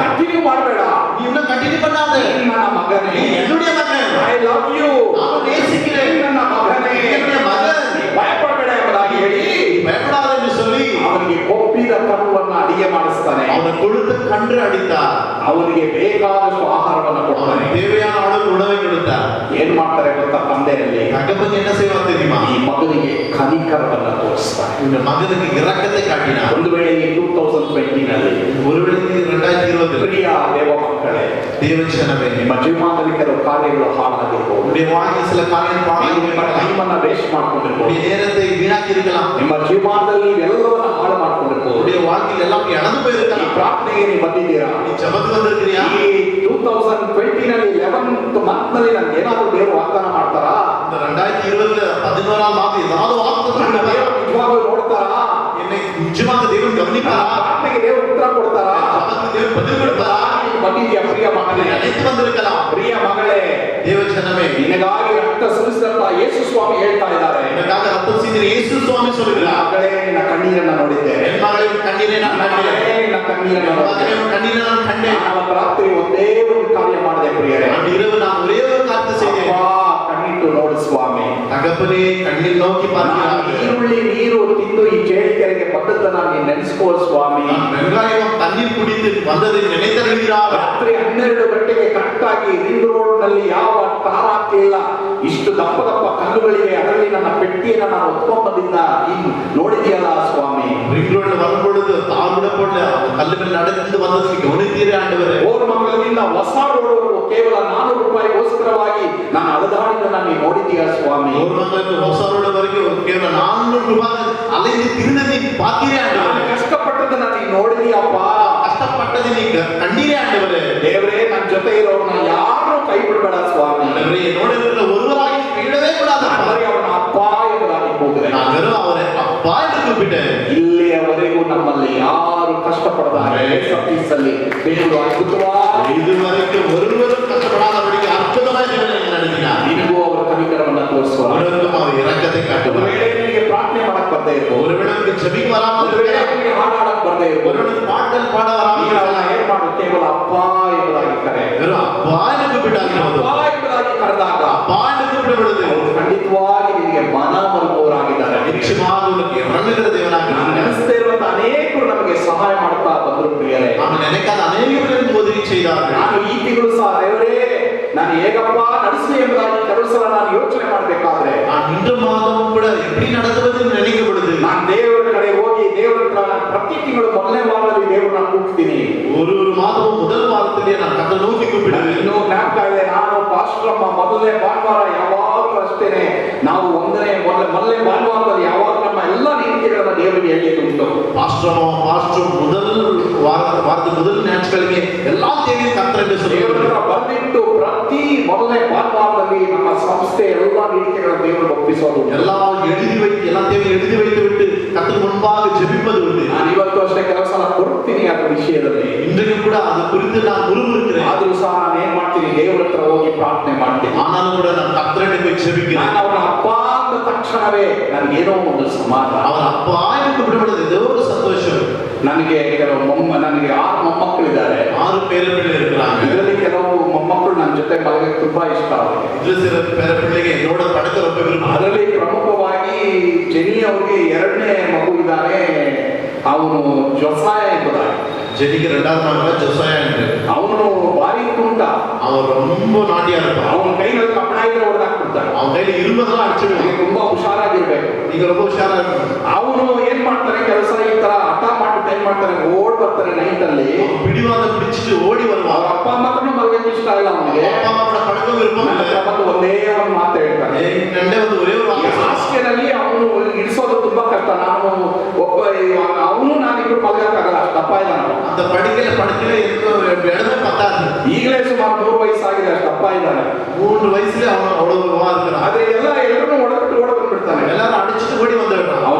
ಕಂಟಿನ್ಯೂ ಮಾಡಬೇಡ, நீ இன்னும் கண்டினியூ பண்ணாத, ನನ್ನ ಮಗನೇ, நீ என்னுடைய மகன், ಐ ಲವ್ ಯು, ನಾನು நேசிக்கிறேன், ನನ್ನ ಮಗನೇ, என்னுடைய மகன், ನೀ ಭಯಪಡಬೇಡ ಎಂಬುದಾಗಿ ಹೇಳಿ பயப்படாத என்று சொல்லி ಅವನಿಗೆ ಕೊಬ್ಬಿದ ಕರುವನ್ನು ಅಡಿಗೆ ಮಾಡಿಸ್ತಾನೆ. அவனை கொழுத்த கன்று அடித்தார், ಅವನಿಗೆ ಬೇಕಾದಷ್ಟು ಆಹಾರವನ್ನು ಕೊಡ್ತಾನೆ. தேவையான அளவு உணவை கொடுத்தார். ಏನ್ ಮಾಡ್ತಾರೆ ಗೊತ್ತಾ? ತಂದೆಯಲ್ಲಿ தகப்பன் என்ன செய்வார் தெரியுமா? ಈ ಮಗನಿಗೆ ಕನಿಕರವನ್ನು ತೋರಿಸ್ತಾರೆ. இந்த மகனுக்கு இரக்கத்தை காட்டினார். ಒಂದು ವೇಳೆ ಈ 2020 ನಲ್ಲಿ ஒருவேளை 2020 ಪ್ರಿಯ ದೇವ ಮಕ್ಕಳೇ, தேவச்சனமே, ನಿಮ್ಮ ಜೀವನದಲ್ಲಿ ಕೆಲವು ಕಾರ್ಯಗಳು ಹಾಳಾಗಿರ್ಬೋದು, உடைய வாழ்க்கை சில காரியங்கள் ನೀವು ನಿಮ್ಮ பாழாகி ಟೈಮನ್ನ ವೇಸ್ಟ್ ಮಾಡ್ಕೊಂಡಿರ್ಬೋದು, உடைய நேரத்தை வீணாக்கி இருக்கலாம், ನಿಮ್ಮ ಜೀವನದಲ್ಲಿ ಎಲ್ಲವನ್ನ ಹಾಳು ಮಾಡ್ಕೊಂಡಿರ್ಬೋದು. உடைய வாழ்க்கையில் எல்லாம் இழந்து ಈ போயிருக்கலாம். ಪ್ರಾರ್ಥನೆಗೆ ನೀವು ಬಂದಿದ್ದೀರಾ? நீ ஜெபத்துக்கு வந்திருக்கிறியா? ಈ 2020 ನಲ್ಲಿ 11th ಮಂತ್ ನಲ್ಲಿ ನನ್ಗೆ ಏನಾದ್ರು ದೇವರು ವಾಗ್ದಾನ ಮಾಡ್ತಾರಾ? இந்த 2020 11ஆம் மாதம் ஏதாவது வாக்குத்தத்தம் ನನ್ನ கொடுப்பாரா? ದೇವರು ನಿಜವಾಗ್ಲೂ ನೋಡ್ತಾರಾ? என்னை நிஜமாக தேவன் ನನ್ನ கவனிப்பாரா? ಪ್ರಾರ್ಥನೆಗೆ ದೇವರು ಉತ್ತರ ಕೊಡ್ತಾರಾ? ஜெபத்துக்கு தேவன் பதில் கொடுப்பாரா? ನೀನು ಬಂದಿದ್ದೀಯಾ ಪ್ರಿಯ ಮಗನೇ, அழைத்து வந்திருக்கலாம். ಪ್ರಿಯ ಮಗಳೇ, தேவச்சனமே, ನಿನಗಾಗಿ ರಕ್ತ ಸುರಿಸಿದಂತ ಯೇಸು ಸ್ವಾಮಿ ಹೇಳ್ತಾ ಇದ್ದಾರೆ, எனக்காக ரத்தம் சிந்தின இயேசு சுவாமி சொல்லுகிறார், ಮಗಳೇ ನಿನ್ನ ಕಣ್ಣೀರನ್ನ ನೋಡಿದ್ದೇನೆ, என் மகளை உன் கண்ணீரை நான் ಮಗಳೇ கண்டேன், ನಿನ್ನ ಕಣ್ಣೀರನ್ನ என் மகனை ನೋಡಿದ್ದೇನೆ. உன் கண்ணீரை நான் கண்டேன். ನಾನು ಅವತ್ತು ರಾತ್ರಿ ಒಂದೇ ಒಂದು ಕಾರ್ಯ ಮಾಡಿದೆ ಪ್ರಿಯರೇ, அன்று இரவு நான் ஒரே ஒரு காரியத்தை செய்தேன். ಅಪ್ಪಾ ಕಣ್ಣಿಟ್ಟು ನೋಡು ಸ್ವಾಮಿ, தகப்பனே கண்ணில் நோக்கி ನಾನು பார்க்கிறார்கள். ಈರುಳ್ಳಿ ನೀರು ತಿಂದು ಈ ಚೇಳಿಕೆರೆಗೆ ಬಂದದ್ದನ್ನ ನೀನು ನೆನೆಸ್ಕೋ ಸ್ವಾಮಿ. நான் வெங்காயம் தண்ணீர் குடித்து வந்ததை நினைத்தருகிறார். ರಾತ್ರಿ 12 ಗಂಟೆಗೆ ಕರೆಕ್ಟಾಗಿ ರಿಂಗ್ ರೋಡ್ ನಲ್ಲಿ ಯಾವ ಟಾರ್ ಹಾಕಲಿಲ್ಲ, ಇಷ್ಟು ದಪ್ಪ ದಪ್ಪ ಕಲ್ಲುಗಳಿಗೆ ಅದರಲ್ಲಿ ನನ್ನ ಪೆಟ್ಟಿಯನ್ನು ನಾನು ಹೊತ್ಕೊಂಡ್ ಬಂದಿದ್ದ ನೋಡಿದೆಯಲ್ಲ ಸ್ವಾಮಿ. ರಿಂಗ್ ರೋಡ್ வரும்பொழுது தார் விடப்பட்ட கல்லுகள் நடந்து வந்ததை கவனித்தீரே ஆண்டவரே. ಓರ್ಮಂಗಲದಿಂದ ಹೊಸ ರೋಡ್ ಕೇವಲ 400 ರೂಪಾಯಿಗೋಸ್ಕರವಾಗಿ ನಾನು ಅಲೆದಾಡಿದ್ದನ್ನ ನೀನು ನೋಡಿದೀಯ ಸ್ವಾಮಿ. ஓர்மங்கலத்து ಹೊಸ ರೋಡ್ ವರೆಗೆ ಕೇವಲ 400 ರೂಪಾಯಿ ಅಲೆದು ತಿರುಗಿ பார்த்தீரே ನಾನು ஆண்டவரே. ಕಷ್ಟಪಟ್ಟದನ್ನ ನೀನು ನೋಡಿದೀಯಪ್ಪ, ಕಷ್ಟಪಟ್ಟதை நீ கண்டீரே ஆண்டவரே. ದೇವರೇ ನನ್ನ ಜೊತೆ ಇರೋರ್ನ ಯಾರು ಕೈ ಬಿಡಬೇಡ ಸ್ವಾಮಿ. ஆண்டவரே என்னோடு இருக்கிற ஒருவராய் கைவிடவே கூடாது. ನಾನು ಬರೀ ಅವನ ಅಪ್ಪ ಎಂಬುದಾಗಿ ಹೋದರೆ, நான் வெறும் அவரை அப்பா என்று கூப்பிட்டேன். ಇಲ್ಲಿಯವರೆಗೂ ನಮ್ಮಲ್ಲಿ ಯಾರು ಕಷ್ಟಪಡದಾರೆ ಸರ್ವಿಸಲ್ಲಿ ದೇವರು ಅದ್ಭುತವಾಗಿ இதுவரைக்கும் ஒருவரும் கஷ்டப்படாதபடிக்கு அற்புதமாய் தேவனை நடத்தினார். ನಿನಗೂ ಅವರ ಕನಿಕರವನ್ನ ತೋರಿಸುವ. உனக்கும் அவர் இரக்கத்தை ಒಂದು காட்டுவார். ವೇಳೆ ನಿನಗೆ ಪ್ರಾರ್ಥನೆ ಮಾಡಕ್ ಬರ್ದೇ ಇರ್ಬೋದು, ஒருவேளை உங்களுக்கு ஜெபிக்க வராமல் ಒಂದು ವೇಳೆ இருக்கலாம், ನಿನಗೆ ಹಾಡಾಡಕ್ ಬರ್ದೇ ಇರ್ಬೋದು, ஒருவேளை பாடல் பாட வராமல் ನೀನು ಅವನ இருக்கலாம். ಏನ್ ಮಾಡು, ಕೇವಲ ಅಪ್ಪ ಎಂಬುದಾಗಿ ಕರೆ. வெறும் அப்பா என்று கூப்பிட்டால் ಅಪ್ಪ ಎಂಬುದಾಗಿ ಕರೆದಾಗ அப்பா என்று கூப்பிடப்படுது. ಅವರು ಖಂಡಿತವಾಗಿ ನಿನಗೆ ಮನ ಮರುವವರಾಗಿದ್ದಾರೆ. நிச்சயமாக உனக்கு இறங்குகிற தேவனாக ನಾನು இருக்கிறார். ನೆನೆಸದೇ ಇರುವಂತ ಅನೇಕರು ನಮಗೆ ಸಹಾಯ ಮಾಡ್ತಾ ಬಂದರು ಪ್ರಿಯರೇ. நாம் நினைக்காத அநேக பேருக்கு உதவி செய்தார்கள். ನಾನು ಈ ತಿಂಗಳು ಸಹ ದೇವರೇ ನಾನು ಹೇಗಪ್ಪ ನಡೆಸಲಿ ಎಂಬುದಾಗಿ ಕೆಲವು ಸಲ ನಾನು ಯೋಚನೆ ಮಾಡಬೇಕಾದ್ರೆ, நான் இன்று மாதமும் கூட எப்படி நடத்துவது நினைக்கப்படுது. ನಾನು ದೇವರ ಕಡೆ ಹೋಗಿ ದೇವರ ಹತ್ರ ನಾನು ಪ್ರತಿ ತಿಂಗಳು ಮೊದಲನೇ ವಾರದಲ್ಲಿ ದೇವರನ್ನ ಕೂಗ್ತೀನಿ. ஒரு மாதமும் முதல் வாரத்திலே நான் கத்தை நோக்கி கூப்பிடுவேன். ಇನ್ನೂ ಜ್ಞಾಪಕ ಇದೆ, ನಾನು ಪಾಸ್ಟ್ರಮ್ಮ ಮೊದಲನೇ ಭಾನುವಾರ ಯಾವಾಗಲೂ ಅಷ್ಟೇನೆ, ನಾವು ಮೊದಲನೇ ಭಾನುವಾರದಲ್ಲಿ ಯಾವಾಗ ನಮ್ಮ ಎಲ್ಲ ನೀತಿಗಳನ್ನ ದೇವರಿಗೆ ಹೇಳಲಿಕ್ಕೆ ಉಂಟು. பாஸ்டரும் முதல் வாரத்து முதல் ஞாயிற்றுக்கிழமை எல்லா தேவையும் கர்த்தர் என்று ದೇವರ சொல்லுவார்கள். ಹತ್ರ ಬಂದಿಟ್ಟು ಪ್ರತಿ ಮೊದಲನೇ ಭಾನುವಾರದಲ್ಲಿ ನಮ್ಮ ಸಂಸ್ಥೆ ಎಲ್ಲ ನೀತಿಗಳ ದೇವರು ಒಪ್ಪಿಸೋದು. எல்லாம் எழுதி வைத்து எல்லா தேவையும் எழுதி வைத்து விட்டு கர்த்தர் முன்பாக ஜெபிப்பது உண்டு. ನಾನು ಇವತ್ತು ಅಷ್ಟೇ ಕೆಲವು ಸಲ ಕೊಡ್ತೀನಿ ಅದರ ವಿಷಯದಲ್ಲಿ. இன்றைக்கும் கூட அது குறித்து நான் முறுமுறுக்கிறேன். ಆದ್ರೂ ಸಹ ನಾನು ಏನ್ ಮಾಡ್ತೀನಿ, ದೇವರ ಹತ್ರ ಹೋಗಿ ಪ್ರಾರ್ಥನೆ ಮಾಡ್ತೀನಿ. ஆனாலும் கூட நான் கர்த்தரை போய் ஜெபிக்கிறேன். ನಾನು ಅವನ ಅಪ್ಪ ಅಂದ ತಕ್ಷಣವೇ ನನಗೇನೋ ಒಂದು ಸಮಾಧಾನ. அவர் அப்பா என்று கூப்பிடப்படுது ஏதோ ஒரு சந்தோஷம். ನನಗೆ ನನಗೆ 6 ಮೊಮ್ಮಕ್ಕಳಿದ್ದಾರೆ. 6 பேரப்பிள்ளை இருக்கிறாங்க. ಇದರಲ್ಲಿ ಕೆಲವು ಮೊಮ್ಮಕ್ಕಳು ನನ್ನ ಜೊತೆ ಮಲಗಕ್ಕೆ ತುಂಬಾ ಇಷ್ಟ ಅವರಿಗೆ. இதுல சில பேரப்பிள்ளைங்க என்னோட படுக்க ரொம்ப விருப்பம். ಅದರಲ್ಲಿ ಪ್ರಮುಖವಾಗಿ ಜೆನಿ ಅವರಿಗೆ 2ನೇ ಮಗು ಇದ್ದಾನೆ, ಅವನು ಜೊಸಾಯ ಎಂಬುದಾಗಿ. ஜெனிக்கு 2வது மகன் ஜோசாயா என்று. ಅವನು ಭಾರಿ ತುಂಟ, அவர் ரொம்ப நாட்டியா இருப்பான். ಅವನ ಕೈನಲ್ಲಿ ಕಬ್ಬಣ ಇದ್ರೆ ಹೊಡೆದಾಕ್ಬಿಡ್ತಾನೆ. அவன் கையில இரும்பதெல்லாம் அடிச்சிடுவான். ಅವನಿಗೆ ತುಂಬಾ ಹುಷಾರಾಗಿರ್ಬೇಕು. நீங்க ரொம்ப உஷாரா இருக்கணும். ಅವನು ಏನ್ ಮಾಡ್ತಾನೆ, ಕೆಲಸ ಈ ತರ ಹಠ ಮಾಡ್ಬಿಟ್ಟು ಏನ್ ಮಾಡ್ತಾನೆ, ಓಡ್ ಬರ್ತಾನೆ ನೈಟ್ ಅಲ್ಲಿ. பிடிவாத பிடிச்சிட்டு ஓடி ಅವ್ರ வருவான். ಅಪ್ಪ ಮಾತ್ರನೂ ಮಲಗಕ್ಕೆ ಇಷ್ಟ ಇಲ್ಲ ಅವನಿಗೆ. அப்பா அம்மா கூட படுக்க விருப்பம் ನನ್ನ இல்லை. ಹತ್ರ ಬಂದು ಒಂದೇ ಒಂದು ಮಾತು ಹೇಳ್ತಾನೆ, ரெண்டே வந்து ஒரே ஒரு ಈ ಹಾಸಿಗೆನಲ್ಲಿ ಅವನು ಇಳಿಸೋದು ತುಂಬಾ ಕಷ್ಟ. ನಾನು ಅವನು ನಾನಿಬ್ರು ಮಲಗಕ್ಕಾಗಲ್ಲ, ಅಷ್ಟು ದಪ್ಪ ಇಲ್ಲ ನಾನು. அந்த படுக்கையில இடமே பத்தாது. ಈಗಲೇ ಸುಮಾರು 3 ವಯಸ್ಸಾಗಿದೆ, ಅಷ್ಟು ದಪ್ಪ ಇದ್ದಾನೆ. 3 வயசுல அவன் அவ்வளவு இருக்கிறான். ಆದ್ರೆ ಎಲ್ಲರೂ ಹೊಡೆದ್ಬಿಟ್ಟು ಓಡ ಬಂದ್ಬಿಡ್ತಾನೆ. எல்லாரும்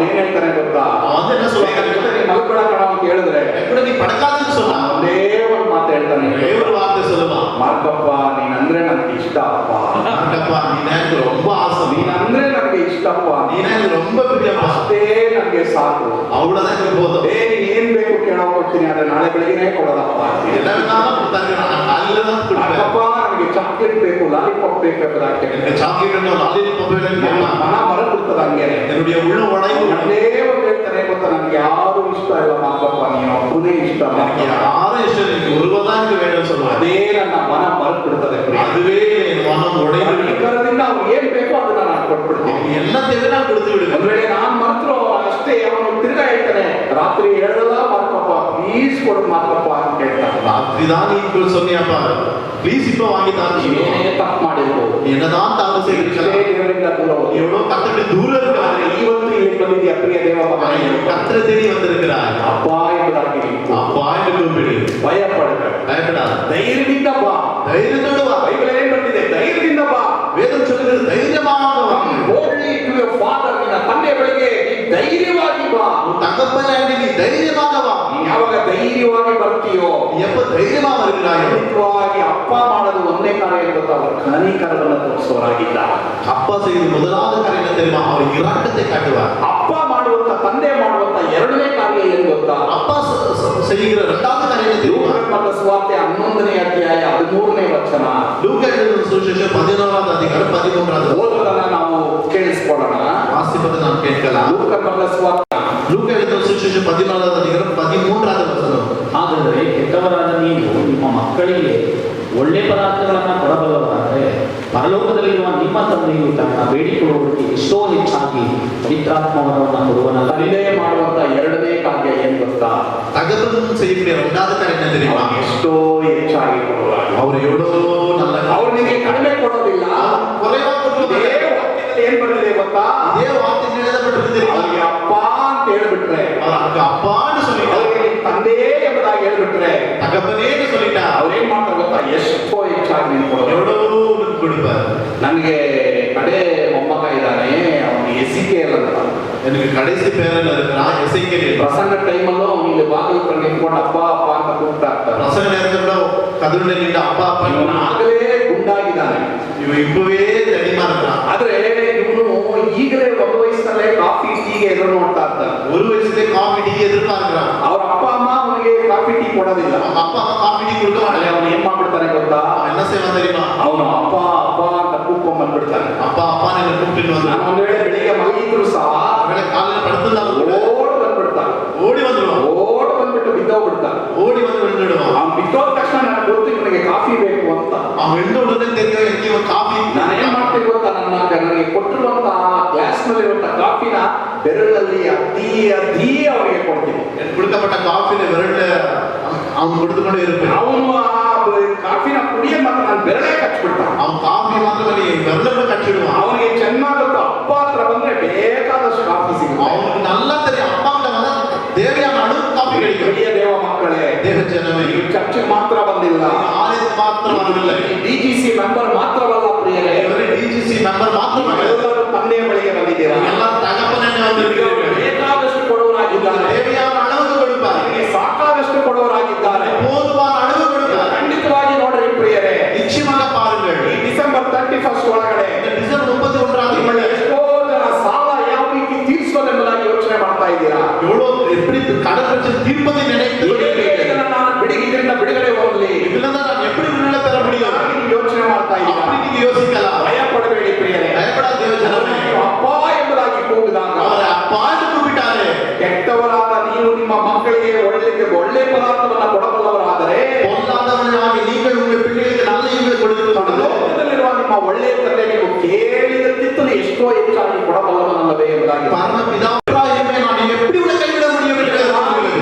ಅವನೇನ್ ಹೇಳ್ತಾನೆ ಗೊತ್ತಾ? அவன் என்ன சொல்றான்? ನೀ ಮಲ್ಕೊಳ ಕಣ ಅಂತ ಹೇಳಿದ್ರೆ கூட நீ படுக்காதன்னு சொன்னா ಒಂದೇ ಒಂದು ಮಾತು ಹೇಳ್ತಾನೆ, ஒரு வார்த்தை சொல்லுவான், ಮಾರ್ಕಪ್ಪ ನೀನಂದ್ರೆ ನನ್ಗೆ ಇಷ್ಟ ಅಪ್ಪ, மார்க்கப்பா நீ எனக்கு ரொம்ப ஆசை, ನೀನಂದ್ರೆ ನನ್ಗೆ ಇಷ್ಟಪ್ಪ, நீ எனக்கு ரொம்ப பிரியப்பா, ಅಷ್ಟೇ ನನ್ಗೆ ಸಾಕು, அவ்வளவுதான் எனக்கு போதும், ನೀನ್ ಏನ್ ಬೇಕು ಕೇಳೋ ಕೊಡ್ತೀನಿ, ಆದ್ರೆ ನಾಳೆ ಬೆಳಿಗ್ಗೆನೇ ಕೊಡೋದಪ್ಪ ಅಂತೀನಿ. என்ன வேணாலும் கொடுத்தாங்க, நான் காலையில தான் கொடுப்பேன், ಅಪ್ಪ ನನಗೆ ಚಾಕ್ಲೇಟ್ ಬೇಕು, ಲಾಲಿಪಾಪ್ ಬೇಕು ಅಂತ எனக்கு சாக்லேட் வேணும், லாலிபாப் வேணும், ಮನ ಮರಬಿಡ್ತದ ಹಂಗೇನೆ. என்னுடைய உள்ள உடைந்து ಒಂದೇ ಒಂದು ಹೇಳ್ತಾನೆ ಗೊತ್ತಾ, ನನ್ಗೆ ಯಾರು ಇಷ್ಟ ಇಲ್ಲ ಮಾರ್ಕಪ್ಪ, ನೀನು ಒಬ್ಬನೇ ಇಷ್ಟ எனக்கு ಮಾರ್ಕಪ್ಪ. யாரும் இஷ்டம் இல்லை, நீங்க ஒருவர் தான் எனக்கு வேணும்னு சொல்லுவாங்க, ಅದೇ ನನ್ನ ಮನ ಮರಬಿಡ್ತದೆ. அதுவே என் மனம் உடைந்து ಕರದಿಂದ ಅವ್ನು ಏನ್ ಬೇಕೋ ಅದನ್ನ ನಾನು ಕೊಟ್ಬಿಡ್ತೀನಿ. என்ன தேவை நான் கொடுத்து ಒಂದ್ விடுவேன், ವೇಳೆ ನಾನ್ ಮರ್ತರು ಅಷ್ಟೇ, ಅವನು ತಿರ್ಗಾ ಹೇಳ್ತಾನೆ, ರಾತ್ರಿ ಹೇಳಲ್ಲ ಮಾರ್ಕಪ್ಪ, ಪ್ಲೀಸ್ ಕೊಡು ಮಾರ್ಕಪ್ಪ ಅಂತ ಹೇಳ್ತಾನೆ. ராத்திரி தான் நீ இப்போ சொன்னியாப்பா, ப்ளீஸ் இப்போ வாங்கி தான் ಏನೇ ತಪ್ಪು ಮಾಡಿರ್ಬೋದು, என்னதான் தவறு ಎಷ್ಟೇ செய்திருக்கலாம், ದೇವರಿಂದ ದೂರ ಹೋಗಿ, எவ்வளவு கத்துட்டு தூரம் ಆದ್ರೆ இருக்கிறாரு, ಇವತ್ತು ಇಲ್ಲಿ ಬಂದಿದ್ಯಾ ಪ್ರಿಯ ದೇವ ಮಗನೇ, கத்திர தேடி வந்திருக்கிறார், ಅಪ್ಪ ಎಂಬುದಾಗಿ ನಿಂತು அப்பா என்று கூப்பிடு, ಭಯ ಪಡಬೇಡ, பயப்படாத, ಧೈರ್ಯದಿಂದ ಬಾ. தைரியத்தோடு வா, ಬೈಬಲ್ ಏನ್ ಬರ್ತಿದೆ? ಧೈರ್ಯದಿಂದ ಬಾ. வேதம் சொல்லுகிறது தைரியமாக வா, boldly to your father, ನಿನ್ನ ತಂದೆ ಬಳಿಗೆ ನೀನು ಧೈರ್ಯವಾಗಿ ಬಾ. உன் தகப்பனாಗಿ நீ தைரியமாக வா, ನೀನು ಯಾವಾಗ ಧೈರ್ಯವಾಗಿ ಬರ್ತೀಯೋ, நீ எப்ப தைரியமா வருகிறாயோ, ಖಂಡಿತವಾಗಿ ಅಪ್ಪ ಮಾಡೋದು ಒಂದೇ ಕಾರ್ಯ ಏನು ಗೊತ್ತಾ? ಅವರು ಕನಿಕರವನ್ನು ತೋರಿಸೋರಾಗಿದ್ದಾರೆ. அப்பா செய்த முதலாவது காரியம் என்ன தெரியுமா? அவர் இரக்கத்தை காட்டுவார். ಅಪ್ಪ ಮಾಡುವಂತ, ತಂದೆ ಮಾಡುವಂತ ಎರಡನೇ ಕಾರ್ಯ ಏನು ಗೊತ್ತಾ? அப்பா செய்கிற இரண்டாவது காரியம் என்ன தெரியுமா? ಲೂಕನ ಸುವಾರ್ತೆ 11ನೇ ಅಧ್ಯಾಯ 13ನೇ ವಚನ. லூக்கா எழுதின சுவிசேஷம் 11வது அதிகாரம் 13வது ಓದೋದನ್ನ ನಾವು ಕೇಳಿಸ್ಕೊಳ್ಳೋಣ. வாசிப்பதை நாம் கேட்கலாம். ಲೂಕನ ಸುವಾರ್ತೆ லூக்கா எழுதின சுவிசேஷம் 14வது அதிகாரம் 13வது வசனம். ಹಾಗಾದರೆ ಕೆಟ್ಟವರಾದ ನೀವು ನಿಮ್ಮ ಮಕ್ಕಳಿಗೆ ಒಳ್ಳೆ ಪದಾರ್ಥಗಳನ್ನು ಕೊಡಬಲ್ಲವರಾದರೆ ಪರಲೋಕದಲ್ಲಿರುವ ನಿಮ್ಮ ತಂದೆಯು ತನ್ನ ಬೇಡಿಕೊಳ್ಳುವವರಿಗೆ ಎಷ್ಟೋ ಹೆಚ್ಚಾಗಿ ಪವಿತ್ರಾತ್ಮವರವನ್ನು ಕೊಡುವನಲ್ಲ. ತಂದೆ ಮಾಡುವಂತ ಎರಡನೇ ಕಾರ್ಯ ಏನು ಗೊತ್ತಾ? தகப்பன் செய்யக்கூடிய இரண்டாவது காரியம் என்ன தெரியுமா? ಎಷ್ಟೋ ಹೆಚ್ಚಾಗಿ ಕೊಡುವಾಗ அவர் எவ்வளோ நல்ல ಅವ್ರು ನಿಮಗೆ ಕಡಿಮೆ ಕೊಡೋದಿಲ್ಲ. குறைவா ಇದೇ கொடுக்கிறார். ವಾಕ್ಯದಲ್ಲಿ ಏನ್ ಬಂದಿದೆ ಗೊತ್ತಾ? இதே வார்த்தை எழுதப்பட்டிருக்கு தெரியுமா? ಅವ್ರಿಗೆ ಅಪ್ಪ ಅಂತ ಹೇಳ್ಬಿಟ್ರೆ, அவருக்கு அப்பான்னு சொல்லிட்டார், ಅವ್ರಿಗೆ ನಿಮ್ ತಂದೆ ಎಂಬುದಾಗಿ ಹೇಳ್ಬಿಟ್ರೆ, தகப்பனேன்னு சொல்லிட்டார். ಅವ್ರು ಏನ್ ಮಾಡ್ತಾರೆ ಗೊತ್ತಾ? ಎಷ್ಟೋ ಹೆಚ್ಚಾಗಿ ನೀನು ಕೊಡೋದು. எவ்வளவு கொடுப்பார். ನನಗೆ ಕಡೆ ಮೊಮ್ಮಗ ಇದ್ದಾನೆ, ಅವನು ಎಸಿಕೇಲ್ ಅಂತ. எனக்கு கடைசி பேரன் இருக்கிறான், எசேக்கியேல். ಪ್ರಸಂಗ ಟೈಮಲ್ಲೂ ಅವನಿಗೆ ಬಾಗಿಲು ಕಡೆ ನಿಂತ್ಕೊಂಡು ಅಪ್ಪ ಅಪ್ಪ ಅಂತ ಕೂಗ್ತಾ ಇರ್ತಾರೆ. பிரசங்க நேரத்துல கூட கதவுல நின்று அப்பா அப்பா ಇವನಾಗಲೇ ಗುಂಡಾಗಿದ್ದಾನೆ. இவன் இப்பவே தடிமா இருக்கிறான். ಆದ್ರೆ ಇವನು ಈಗಲೇ ಒಂದು ವಯಸ್ಸಲ್ಲೇ ಕಾಫಿ ಟೀಗೆ ಎದುರು ನೋಡ್ತಾ ಇರ್ತಾನೆ. ஒரு வயசுல காஃபி டீ எதிர்பார்க்கிறான். ಅವ್ರ ಅಪ್ಪ ಅಮ್ಮ ಅವನಿಗೆ ಕಾಫಿ ಟೀ ಕೊಡೋದಿಲ್ಲ. அவங்க அப்பா காஃபி டீ கொடுக்க ಆದ್ರೆ மாட்டாங்க. ಅವನು ಏನ್ ಮಾಡ್ಬಿಡ್ತಾನೆ ಗೊತ್ತಾ? அவன் என்ன செய்வான் தெரியுமா? ಅವನು ಅಪ್ಪ ಅಪ್ಪ ಅಂತ ಕೂಗ್ಕೊಂಡ್ ಬಂದ್ಬಿಡ್ತಾನೆ. அப்பா அப்பா என்ன கூப்பிட்டு வந்து ನಾನು ಒಂದ್ ವೇಳೆ ಬೆಳಿಗ್ಗೆ ಮಲಗಿದ್ರು ಸಹ அவளை காலையில படுத்திருந்தாலும் கூட ಓಡ್ ಬಂದ್ಬಿಡ್ತಾನೆ. ஓடி வந்துடுவான். ಓಡ್ ಬಂದ್ಬಿಟ್ಟು ಬಿದ್ದೋಗ್ಬಿಡ್ತಾನೆ. ஓடி வந்து விழுந்துடுவான். ಅವ್ನು ಬಿದ್ದೋದ ತಕ್ಷಣ ನನಗೆ ಗೊತ್ತು ಇವನಿಗೆ ಕಾಫಿ ಬೇಕು ಅಂತ. அவன் விழுந்த உடனே தெரியும் எனக்கு இவன் காஃபி. ನಾನು ಏನ್ ಮಾಡ್ತೀನಿ ಗೊತ್ತಾ? ನನಗೆ ಕೊಟ್ಟಿರುವಂತ ಗ್ಲಾಸ್ ನಲ್ಲಿ ಇರುವಂತ ಕಾಫಿನ ಬೆರಳಲ್ಲಿ ಅದ್ದಿ ಅದ್ದಿ ಅವರಿಗೆ ಕೊಡ್ತೀನಿ. எனக்கு கொடுக்கப்பட்ட காஃபில விரல்ல அவன் கொடுத்து கொண்டே இருப்பேன். ಅವನು ಆ ಕಾಫಿನ ಕುಡಿಯ ಮಾತ್ರ ನಾನು ಬೆರಳೇ ಕಚ್ಬಿಡ್ತಾನೆ. அவன் காஃபி மாத்திரமே விரல கட்டிடுவான். ಅವನಿಗೆ ಚೆನ್ನಾಗುತ್ತ ಅಪ್ಪ ಹತ್ರ ಬಂದ್ರೆ ಬೇಕಾದಷ್ಟು ಕಾಫಿ ಸಿಗುತ್ತೆ. அவனுக்கு நல்லா தெரியும் அப்பா கிட்ட வந்தா தேவையான அளவு காஃபி கிடைக்கும். ಪ್ರಿಯ ದೇವ ಮಕ್ಕಳೇ, தேவ ஜனமே, ನೀವು ಚರ್ಚಿಗೆ ಮಾತ್ರ ಬಂದಿಲ್ಲ, ஆலயத்துக்கு மாத்திரம் வரவில்லை, DGC ಮೆಂಬರ್ ಮಾತ್ರವಲ್ಲ ಪ್ರಿಯರೇ, இவரೇ டிஜிசி மெம்பர் மாத்திரமல்ல, ಎಲ್ಲರೂ ತಂದೆಯ ಬಳಿಗೆ ಬಂದಿದ್ದೀರಾ. எல்லாம் தகப்பனே வந்திருக்கிறீர்கள். ಬೇಕಾದಷ್ಟು ಕೊಡುವರಾಗಿದ್ದಾರೆ, தேவையான அளவுக்கு கொடுப்பார், ನಿಮಗೆ ಸಾಕಾದಷ್ಟು ಕೊಡುವರಾಗಿದ್ದಾರೆ. போதுமான அளவு கொடுப்பார். ಖಂಡಿತವಾಗಿ ನೋಡ್ರಿ ಪ್ರಿಯರೇ, நிச்சயமாக பாருங்கள், ಈ ಡಿಸೆಂಬರ್ 31 ಒಳಗಡೆ இந்த டிசம்பர் 31 ನಿಮ್ಮಲ್ಲಿ ಎಷ್ಟೋ ಜನ ಸಾಲ ಯಾವ ರೀತಿ ತೀರಿಸೋದೆಂಬುದಾಗಿ ಯೋಚನೆ ಮಾಡ್ತಾ ಇದ್ದೀರಾ. எவ்வளவு எப்படி கடன் பிரச்சனை தீர்ப்பதை நினைத்து ಇದನ್ನ ನಾನು ಇದರಿಂದ ಬಿಡುಗಡೆ ಹೊಂದಲಿ, இதுல தான் நான் எப்படி விடுதலை பெற முடியும் ನೀವು ಯೋಚನೆ ಮಾಡ್ತಾ ಇದ್ದೀರಾ. அப்படி நீங்க யோசிக்கலாம். ಭಯ ಪಡಬೇಡಿ ಪ್ರಿಯರೇ, பயப்படாத தேவ ஜனமே, ನೀವು ಅಪ್ಪ ಎಂಬುದಾಗಿ ಕೂಗಿದಾಗ அவரை அப்பான்னு கூப்பிட்டாரு. ಕೆಟ್ಟವರಾದ ನೀವು ನಿಮ್ಮ ಮಕ್ಕಳಿಗೆ ಒಳ್ಳೆ ಪದಾರ್ಥವನ್ನ ಕೊಡಬಲ್ಲವರಾದರೆ, பொல்லாதவனாகி நீங்கள் உங்கள் பிள்ளைகளுக்கு நல்ல ஈவை கொடுத்து ಲೋಕದಲ್ಲಿರುವ ನಿಮ್ಮ ಒಳ್ಳೆಯ ತಂದೆ ನೀವು ಕೇಳಿದಂತಿತ್ತು ಎಷ್ಟೋ ಹೆಚ್ಚಾಗಿ ಕೊಡಬಲ್ಲವನಲ್ಲವೇ ಎಂಬುದಾಗಿ பரமபிதாவே நான் எப்படி உன்னை கைவிட முடியும் என்று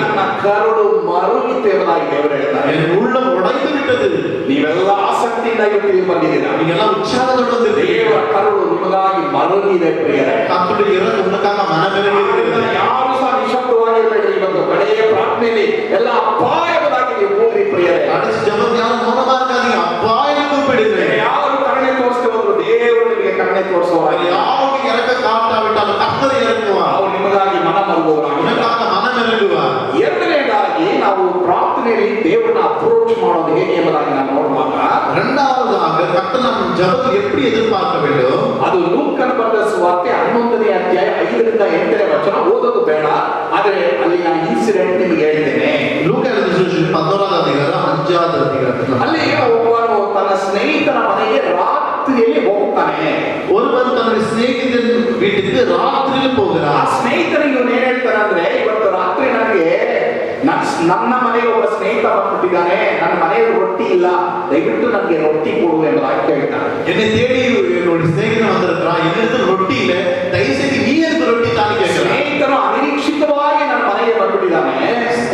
ನನ್ನ ಕರುಳು ಮರುಗಿತ್ತು ಎಂಬುದಾಗಿ ದೇವರು ಹೇಳ್ತಾರೆ. என் உள்ளம் உடைந்து விட்டது. ನೀವೆಲ್ಲ ಆಸಕ್ತಿಯಿಂದ ಇವತ್ತಿಗೆ ಬಂದಿದ್ದೀರಾ. நீங்க எல்லாம் உற்சாகத்தோடு வந்திருக்கீங்க. ದೇವರ ಕರುಳು ನಿಮಗಾಗಿ ಮರುಗಿದೆ ಪ್ರಿಯರೇ. கர்த்தருடைய இரக்கம் உனக்காக மனமிறங்கி இருக்கிறது. ಯಾರು ಸಹ ನಿಶಬ್ದವಾಗಿರಬೇಡಿ. ಇವತ್ತು ಕಡೆಯ ಪ್ರಾರ್ಥನೆಯಲ್ಲಿ ಎಲ್ಲ ಅಪ್ಪ ಎಂಬುದಾಗಿ ನೀವು ಕೂಗ್ರಿ ಪ್ರಿಯರೇ. கடைசி ஜெபம் யாரும் மௌனமா இருக்காதீங்க, அப்பா என்று கூப்பிடுங்க. ಯಾರು ಕರುಣೆ ತೋರಿಸ್ತೇ ಹೋದ್ರು ದೇವರು ನಿಮಗೆ ಕರುಣೆ ತೋರಿಸುವ யாருக்கு இறக்க காட்டாவிட்டாலும் கர்த்தர் இறக்குவார். ಅವ್ರು ನಿಮಗಾಗಿ கர்த்தர் நம் ஜெபத்தை எப்படி எதிர்பார்க்க வேண்டும்? ಅದು ಲೂಕನ ಬರೆದ ಸುವಾರ್ತೆ 11ನೇ ಅಧ್ಯಾಯ 5ರಿಂದ 8ನೇ ವಚನ ಓದೋದು ಬೇಡ, ಆದರೆ ಅಲ್ಲಿ ನಾನು ಇನ್ಸಿಡೆಂಟ್ ನಿಮಗೆ ಹೇಳ್ತೇನೆ. லூக்கா எழுதின சுவிசேஷம் 11வது அதிகாரம் 5வது அதிகாரம். ಅಲ್ಲಿ ಒಬ್ಬನು ತನ್ನ ಸ್ನೇಹಿತನ ಮನೆಗೆ ರಾತ್ರಿಯಲ್ಲಿ ಹೋಗ್ತಾನೆ. ஒருவன் தன்னுடைய சிநேகிதன் வீட்டுக்கு ராத்திரியில் ಆ போகிறார். ಸ್ನೇಹಿತನಿಗೆ ಇವನು ಏನ್ ಹೇಳ್ತಾನೆ ಅಂದ್ರೆ, ಇವತ್ತು ರಾತ್ರಿ ನನಗೆ ನನ್ನ ಮನೆಗೆ ಒಬ್ಬ ಸ್ನೇಹಿತ ಬಂದ್ಬಿಟ್ಟಿದ್ದಾನೆ, ನನ್ನ ಮನೆಯಲ್ಲಿ ರೊಟ್ಟಿ ಇಲ್ಲ, ದಯವಿಟ್ಟು ನನಗೆ ರೊಟ್ಟಿ ಕೊಡು ಎಂಬುದಾಗಿ ಕೇಳ್ತಾನೆ. என்னை தேடி என்னோட சிநேகிதன் வந்திருக்கிறான், என்னிடத்தில் ரொட்டி இல்லை, தயவு செய்து நீ எனக்கு ரொட்டி தான்னு கேட்கிறான். ಸ್ನೇಹಿತನು ಅನಿರೀಕ್ಷಿತವಾಗಿ ನನ್ನ ಮನೆಗೆ ಬಂದ್ಬಿಟ್ಟಿದ್ದಾನೆ,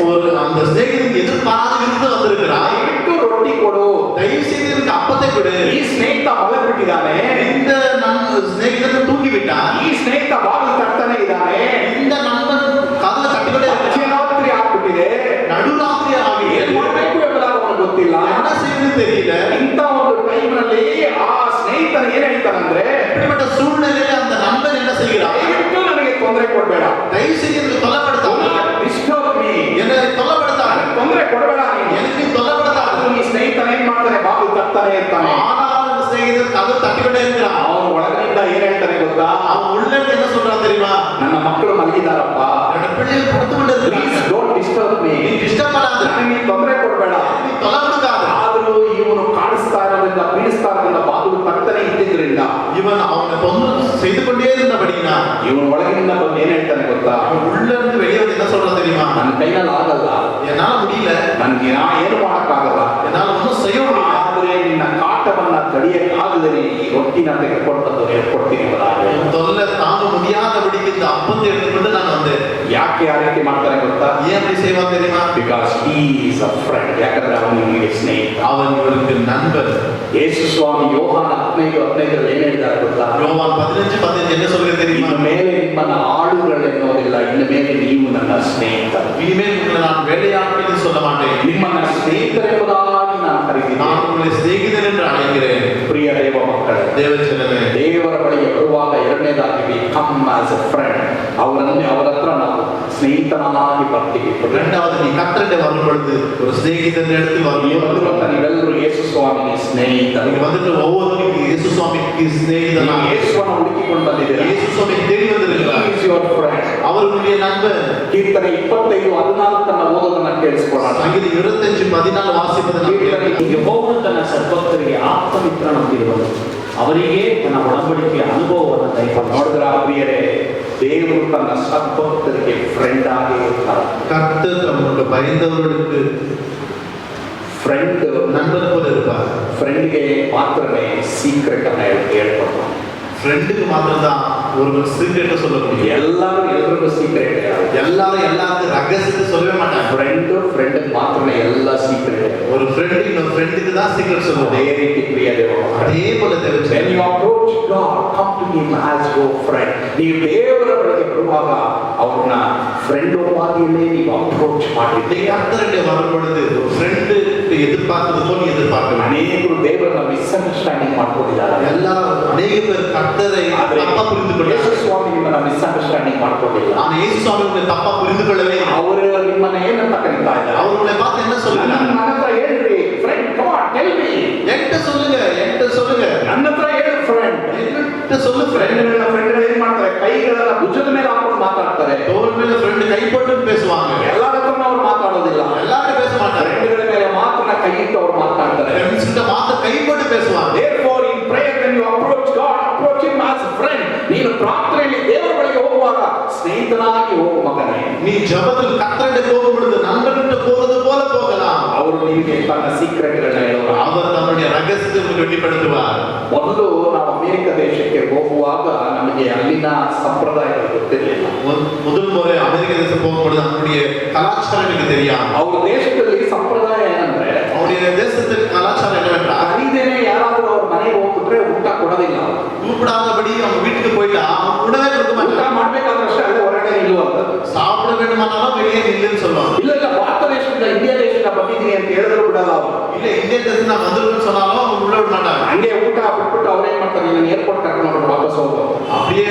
ஒரு அந்த சிநேகிதன் எதிர்பாராத விருந்து வந்திருக்கிறான், ದಯವಿಟ್ಟು ರೊಟ್ಟಿ ಕೊಡು, தயவு செய்து எனக்கு அப்பத்தை கொடு. ಈ ಸ್ನೇಹಿತ ಮಲಗ್ಬಿಟ್ಟಿದ್ದಾನೆ, இந்த சிநேகிதன் தூங்கி விட்டான், ಈ ಸ್ನೇಹಿತ ಬಾಗಿಲು ತಟ್ತಾನೆ ಇದ್ದಾನೆ, இந்த நண்பன் கதவை தட்டிக்கொண்டே இருக்கிறான். ಮಧ್ಯರಾತ್ರಿ ಆಗ್ಬಿಟ್ಟಿದೆ, நடுராத்திரி ಏನ್ ஆகியது, ಮಾಡ್ಬೇಕು ಎಂಬುದಾಗಿ ಅವನಿಗೆ ಗೊತ್ತಿಲ್ಲ. என்ன செய்யணும்னு தெரியல. ಇಂಥ ಒಂದು ಟೈಮ್ ನಲ್ಲಿ ಆ ಸ್ನೇಹಿತನ ಏನ್ ಹೇಳ್ತಾನಂದ್ರೆ, இப்படிப்பட்ட சூழ்நிலையில அந்த நண்பன் என்ன செய்கிறான்? ದಯವಿಟ್ಟು ನನಗೆ ತೊಂದರೆ ಕೊಡಬೇಡ, தயவு செய்து எனக்கு தொல்லைப்படுத்தாத, ಡಿಸ್ಟರ್ಬ್ ಮೀ, என்னை தொல்லைப்படுத்தாத, ತೊಂದರೆ ಕೊಡಬೇಡ ನೀನು. எனக்கு நீ தொல்லைப்படுத்தாத. ಈ ಸ್ನೇಹಿತನ ಏನ್ ಮಾಡ್ತಾನೆ, ಬಾಗಿಲು ತಟ್ತಾನೆ ಇರ್ತಾನೆ. ஆனால் அந்த சிநேகிதன் கதவை தட்டிக்கொண்டே இருக்கிறான். ಅವನು ಒಳಗಿನಿಂದ ಏನ್ ಹೇಳ್ತಾನೆ ಗೊತ್ತಾ, அவன் உள்ள இருந்து என்ன சொல்றான் தெரியுமா? ನನ್ನ ಮಕ್ಕಳು ಮಲಗಿದಾರಪ್ಪ, என்னோட பிள்ளைகள் படுத்து கொண்டு ಪ್ಲೀಸ್ இருக்கிறாங்க, ಡೋಂಟ್ ಡಿಸ್ಟರ್ಬ್ ಮೀ, நீ டிஸ்டர்ப் பண்ணாத, ನನಗೆ ನೀನು ತೊಂದರೆ ಕೊಡಬೇಡ. நீ தொல்லை கொடுக்காத. ಆದರೂ ಇವನು ಕಾಣಿಸ್ತಾ ಇರೋದ್ರಿಂದ, ಪೀಡಿಸ್ತಾ ಇರೋದ್ರಿಂದ, ಬಾಗಿಲು ತಟ್ಟನೆ ಇದ್ದಿದ್ರಿಂದ இவன் அவனை தொந்தரவு செய்து கொண்டே இருந்தபடினா ಇವನು ಒಳಗಿನಿಂದ ಬಂದು ಏನ್ ಹೇಳ್ತಾನೆ ಗೊತ್ತಾ, அவன் உள்ள இருந்து வெளியே வந்து என்ன சொல்றான் தெரியுமா? ನನ್ನ ಕೈಯಲ್ಲಿ ಆಗಲ್ಲ, என்னால முடியல, ನನ್ಗೆ ಏನು ಮಾಡಕ್ಕಾಗಲ್ಲ, என்னால ஒன்றும் செய்ய முடியல, ಆದ್ರೆ ನಿನ್ನ ಕಾಟವನ್ನ ತಡೆಯಕ್ಕಾಗದರೆ ಈ ರೊಟ್ಟಿನ ತೆಗೆದುಕೊಂಡು ಹೇಳ್ಕೊಡ್ತೀನಿ ಎಂಬುದಾಗಿ. உன் தொல்லை தாங்க முடியாதபடிக்கு இந்த அப்பத்தை எடுத்துக்கொண்டு நான் வந்தேன். ಯಾಕೆ ಆ ರೀತಿ ಮಾಡ್ತಾನೆ ಗೊತ್ತಾ, ஏன் அப்படி செய்வான் தெரியுமா? Because he is a friend, ಯಾಕಂದ್ರೆ ಅವನು ನಿಮಗೆ ಸ್ನೇಹಿತ. அவன் இவருக்கு நண்பன். ಯೇಸು ಸ್ವಾಮಿ ಯೋಹಾನ 15:15 ಏನ್ ಹೇಳಿದ್ದಾರೆ ಗೊತ್ತಾ, யோவான் 15:15 என்ன சொல்கிறது தெரியுமா? ಇನ್ನು ಮೇಲೆ ನಿಮ್ಮನ್ನ ಆಳುಗಳೆನ್ನುವುದಿಲ್ಲ, ಇನ್ನು ಮೇಲೆ ನೀವು ನನ್ನ ಸ್ನೇಹಿತ, இனிமேல் உங்களை நான் வேலையாட்கள் என்று சொல்ல மாட்டேன், ನಿಮ್ಮನ್ನ ಸ್ನೇಹಿತರೆಂಬುದಾಗಿ ನಾನು ಕರೀತೀನಿ. நான் உங்களை சிநேகிதன் என்று அழைக்கிறேன். ಪ್ರಿಯ ದೇವ ಮಕ್ಕಳೇ, தேவச்சனமே, ದೇವರ ಬಳಿಗೆ ಬರುವಾಗ ಎರಡನೇದಾಗಿ we come as A friend, ಅವರ ಹತ್ರ ನಾವು ಸ್ನೇಹಿತನಾಗಿ ಬರ್ತೀವಿ. இரண்டாவது நீ கர்த்தரிடம் வரும் பொழுது ஒரு சிநேகிதன் இடத்தில் ಇಲ್ಲಿ வரும். ಬಂದಿರುವಂತ ನೀವೆಲ್ಲರೂ ಯೇಸು ಸ್ವಾಮಿಗೆ ಸ್ನೇಹಿತ, நீங்க வந்துட்டு ஒவ்வொருவரும் இயேசு சுவாமிக்கு சிநேகிதனா, ಯೇಸುವನ್ನು ಹುಡುಕಿಕೊಂಡು ಬಂದಿದ್ದೀರಾ, இயேசு சுவாமி தேடி வந்திருக்கிறார், He is your friend. அவர் உங்களுடைய நண்பன். ಕೀರ್ತನೆ 25:14 ಓದೋದನ್ನ ಕೇಳಿಸ್ಕೊಳ್ಳೋಣ. சங்கீதம் 25:14 வாசிப்பதற்கு ಕೀರ್ತನೆ, ಯೆಹೋವನು ತನ್ನ ಸದ್ಭಕ್ತರಿಗೆ ಆಪ್ತಮಿತ್ರನಂತಿರುವನು, ಅವರಿಗೆ ತನ್ನ ಒಡಂಬಡಿಕೆಯ ಅನುಭವವನ್ನು ದಯಪಾಲಿಸುವನು. ನೋಡಿದ್ರ ಪ್ರಿಯರೇ, ದೇವರು ತನ್ನ ಸದ್ಭಕ್ತರಿಗೆ ಫ್ರೆಂಡ್ ಆಗಿ ಇರ್ತಾರೆ. கர்த்தர் தம்முக்கு பயந்தவர்களுக்கு ಫ್ರೆಂಡ್ நண்பன் போல இருப்பார். ಫ್ರೆಂಡ್ಗೆ ಮಾತ್ರನೇ ಸೀಕ್ರೆಟ್ ಅನ್ನ ಹೇಳ್ಕೊಡ್ತಾರೆ. ஃப்ரெண்டுக்கு மாத்திரம் தான் ஒருவர் சீக்ரெட் சொல்ல முடியும். ಎಲ್ಲರೂ ಎಲ್ರಿಗೂ ಸೀಕ್ರೆಟ್ எல்லாரும் எல்லாருக்கும் ரகசியத்தை சொல்லவே மாட்டாங்க. ಫ್ರೆಂಡ್ ಮಾತ್ರನೇ ಎಲ್ಲ ಸೀಕ್ರೆಟ್. ஒரு ஃப்ரெண்டு இன்னொரு ஃப்ரெண்டுக்கு தான் சீக்ரெட் சொல்லுவோம். ಅದೇ ರೀತಿ ಪ್ರಿಯ ದೇವರು, அதே போல when தேவச்சனமே, you approach God, come to him as your friend. ನೀವು ದೇವರ ಬಳಿಗೆ ಬರುವಾಗ ಅವ್ರನ್ನ ಫ್ರೆಂಡ್ ಆಗಿಯೇ ನೀವು ಅಪ್ರೋಚ್ ಮಾಡಿ. நீ கர்த்தரிடம் வரும் பொழுது ஒரு ஃப்ரெண்டு எதிர்பார்ப்பது போல் நீ எதிர்பார்க்க வேண்டும். ಅನೇಕರು ದೇವರನ್ನ ಮಿಸ್ಅಂಡರ್ಸ್ಟ್ಯಾಂಡಿಂಗ್ ಮಾಡ್ಕೊಂಡಿದ್ದಾರೆ. அநேக பேர் கர்த்தரை தப்பா புரிந்து ಯೇಸು கொண்டார்கள். ಸ್ವಾಮಿ ನಿಮ್ಮನ್ನ ಮಿಸ್ಅಂಡರ್ಸ್ಟ್ಯಾಂಡಿಂಗ್ ಮಾಡ್ಕೊಂಡಿಲ್ಲ. ஆனா இயேசு சுவாமி உங்களை தப்பா புரிந்து கொள்ளவே இல்லை. ಅವರು ನಿಮ್ಮನ್ನ ಏನಂತ ಕರೀತಾ ಇದ್ದಾರೆ, அவர் உங்களை பார்த்து என்ன சொல்லுகிறார்? ನನ್ನ ಹತ್ರ ಹೇಳ್ರಿ friend, come on tell me, என்கிட்ட சொல்லுங்க, என்கிட்ட சொல்லுங்க, ನನ್ನ ಹತ್ರ ಹೇಳು ಫ್ರೆಂಡ್. என்கிட்ட சொல்லு ஃப்ரெண்ட். ಫ್ರೆಂಡ್ಗಳು ಏನ್ ಮಾಡ್ತಾರೆ, ಕೈಗಳೆಲ್ಲ ಭುಜದ ಮೇಲೆ ಹಾಕೊಂಡು ಮಾತಾಡ್ತಾರೆ. தோள் மேல ஃப்ரெண்ட் கை போட்டு பேசுவாங்க. ಎಲ್ಲರ ಹತ್ರನೂ ಅವ್ರು ಮಾತಾಡೋದಿಲ್ಲ, எல்லாரும் பேச மாட்டாங்க. ಫ್ರೆಂಡ್ಗಳ ಮೇಲೆ ಮಾತ್ರ ಕೈ ಇಟ್ಟು ಅವ್ರು ಮಾತಾಡ್ತಾರೆ. ஃப்ரெண்ட்ஸ் கிட்ட மாத்த கை போட்டு பேசுவாங்க. Therefore in prayer when you approach God, approach him as a friend. ನೀನು ಪ್ರಾರ್ಥನೆಯಲ್ಲಿ ದೇವರ ಬಳಿಗೆ ಹೋಗುವಾಗ ಸ್ನೇಹಿತನಾಗಿ ಹೋಗು ಮಗನೇ. நீ ஜெபத்தில் கர்த்தரிடம் போகும் பொழுது நண்பன்கிட்ட போறது போல போகலாம். ಅವರು ನಿಮಗೆ ತನ್ನ ಸೀಕ್ರೆಟ್ಗಳನ್ನ ಹೇಳುವರು. அவர் தம்முடைய ரகசியத்தை உங்களுக்கு வெளிப்படுத்துவார். ಮೊದಲು ನಾವು ಅಮೆರಿಕ ದೇಶಕ್ಕೆ ಹೋಗುವಾಗ ನಮಗೆ ಅಲ್ಲಿನ ಸಂಪ್ರದಾಯಗಳು ಗೊತ್ತಿರಲಿಲ್ಲ. முதல் முறை அமெரிக்க தேசம் போகும்பொழுது நம்முடைய கலாச்சாரம் எனக்கு தெரியாது. ಅವ್ರ ದೇಶದಲ್ಲಿ ಸಂಪ್ರದಾಯ ಏನಂದ್ರೆ, அவருடைய தேசத்தின் கலாச்சாரம் என்னவென்றால், ಕರೀದೇನೆ ಯಾರಾದ್ರೂ ಅವ್ರ ಮನೆಗೆ ಹೋಗ್ಬಿಟ್ರೆ ಊಟ ಕೊಡೋದಿಲ್ಲ. கூப்பிடாதபடி அவங்க வீட்டுக்கு போயிட்டா அவங்க உணவே கொடுக்க ಊಟ மாட்டாங்க. ಮಾಡ್ಬೇಕಾದ್ರೆ ಅಷ್ಟೇ, ಅಲ್ಲೇ ಹೊರಗಡೆ ನಿಲ್ಲುವಂತ. சாப்பிட வேண்டுமானாலும் வெளியே நில்லுன்னு சொல்லுவாங்க. ಇಲ್ಲ ಇಲ್ಲ, ಭಾರತ ದೇಶದಿಂದ ಇಂಡಿಯಾ ದೇಶದಿಂದ ಬಂದಿದ್ದೀನಿ ಅಂತ ಹೇಳಿದ್ರು ಬಿಡಲ್ಲ ಅವರು. இல்ல இந்திய தேசம் நான் வந்திருக்கேன்னு சொன்னாலும் அவங்க உள்ள விட மாட்டாங்க. ಹಂಗೆ ಊಟ ಬಿಟ್ಬಿಟ್ಟು ಅವ್ರೇನ್ ಮಾಡ್ತಾರೆ, ನೀನು ಏರ್ಪೋರ್ಟ್ ಕರ್ಕೊಂಡು ಹೋಗ್ಬಿಟ್ಟು ವಾಪಸ್ ಹೋಗು. அப்படியே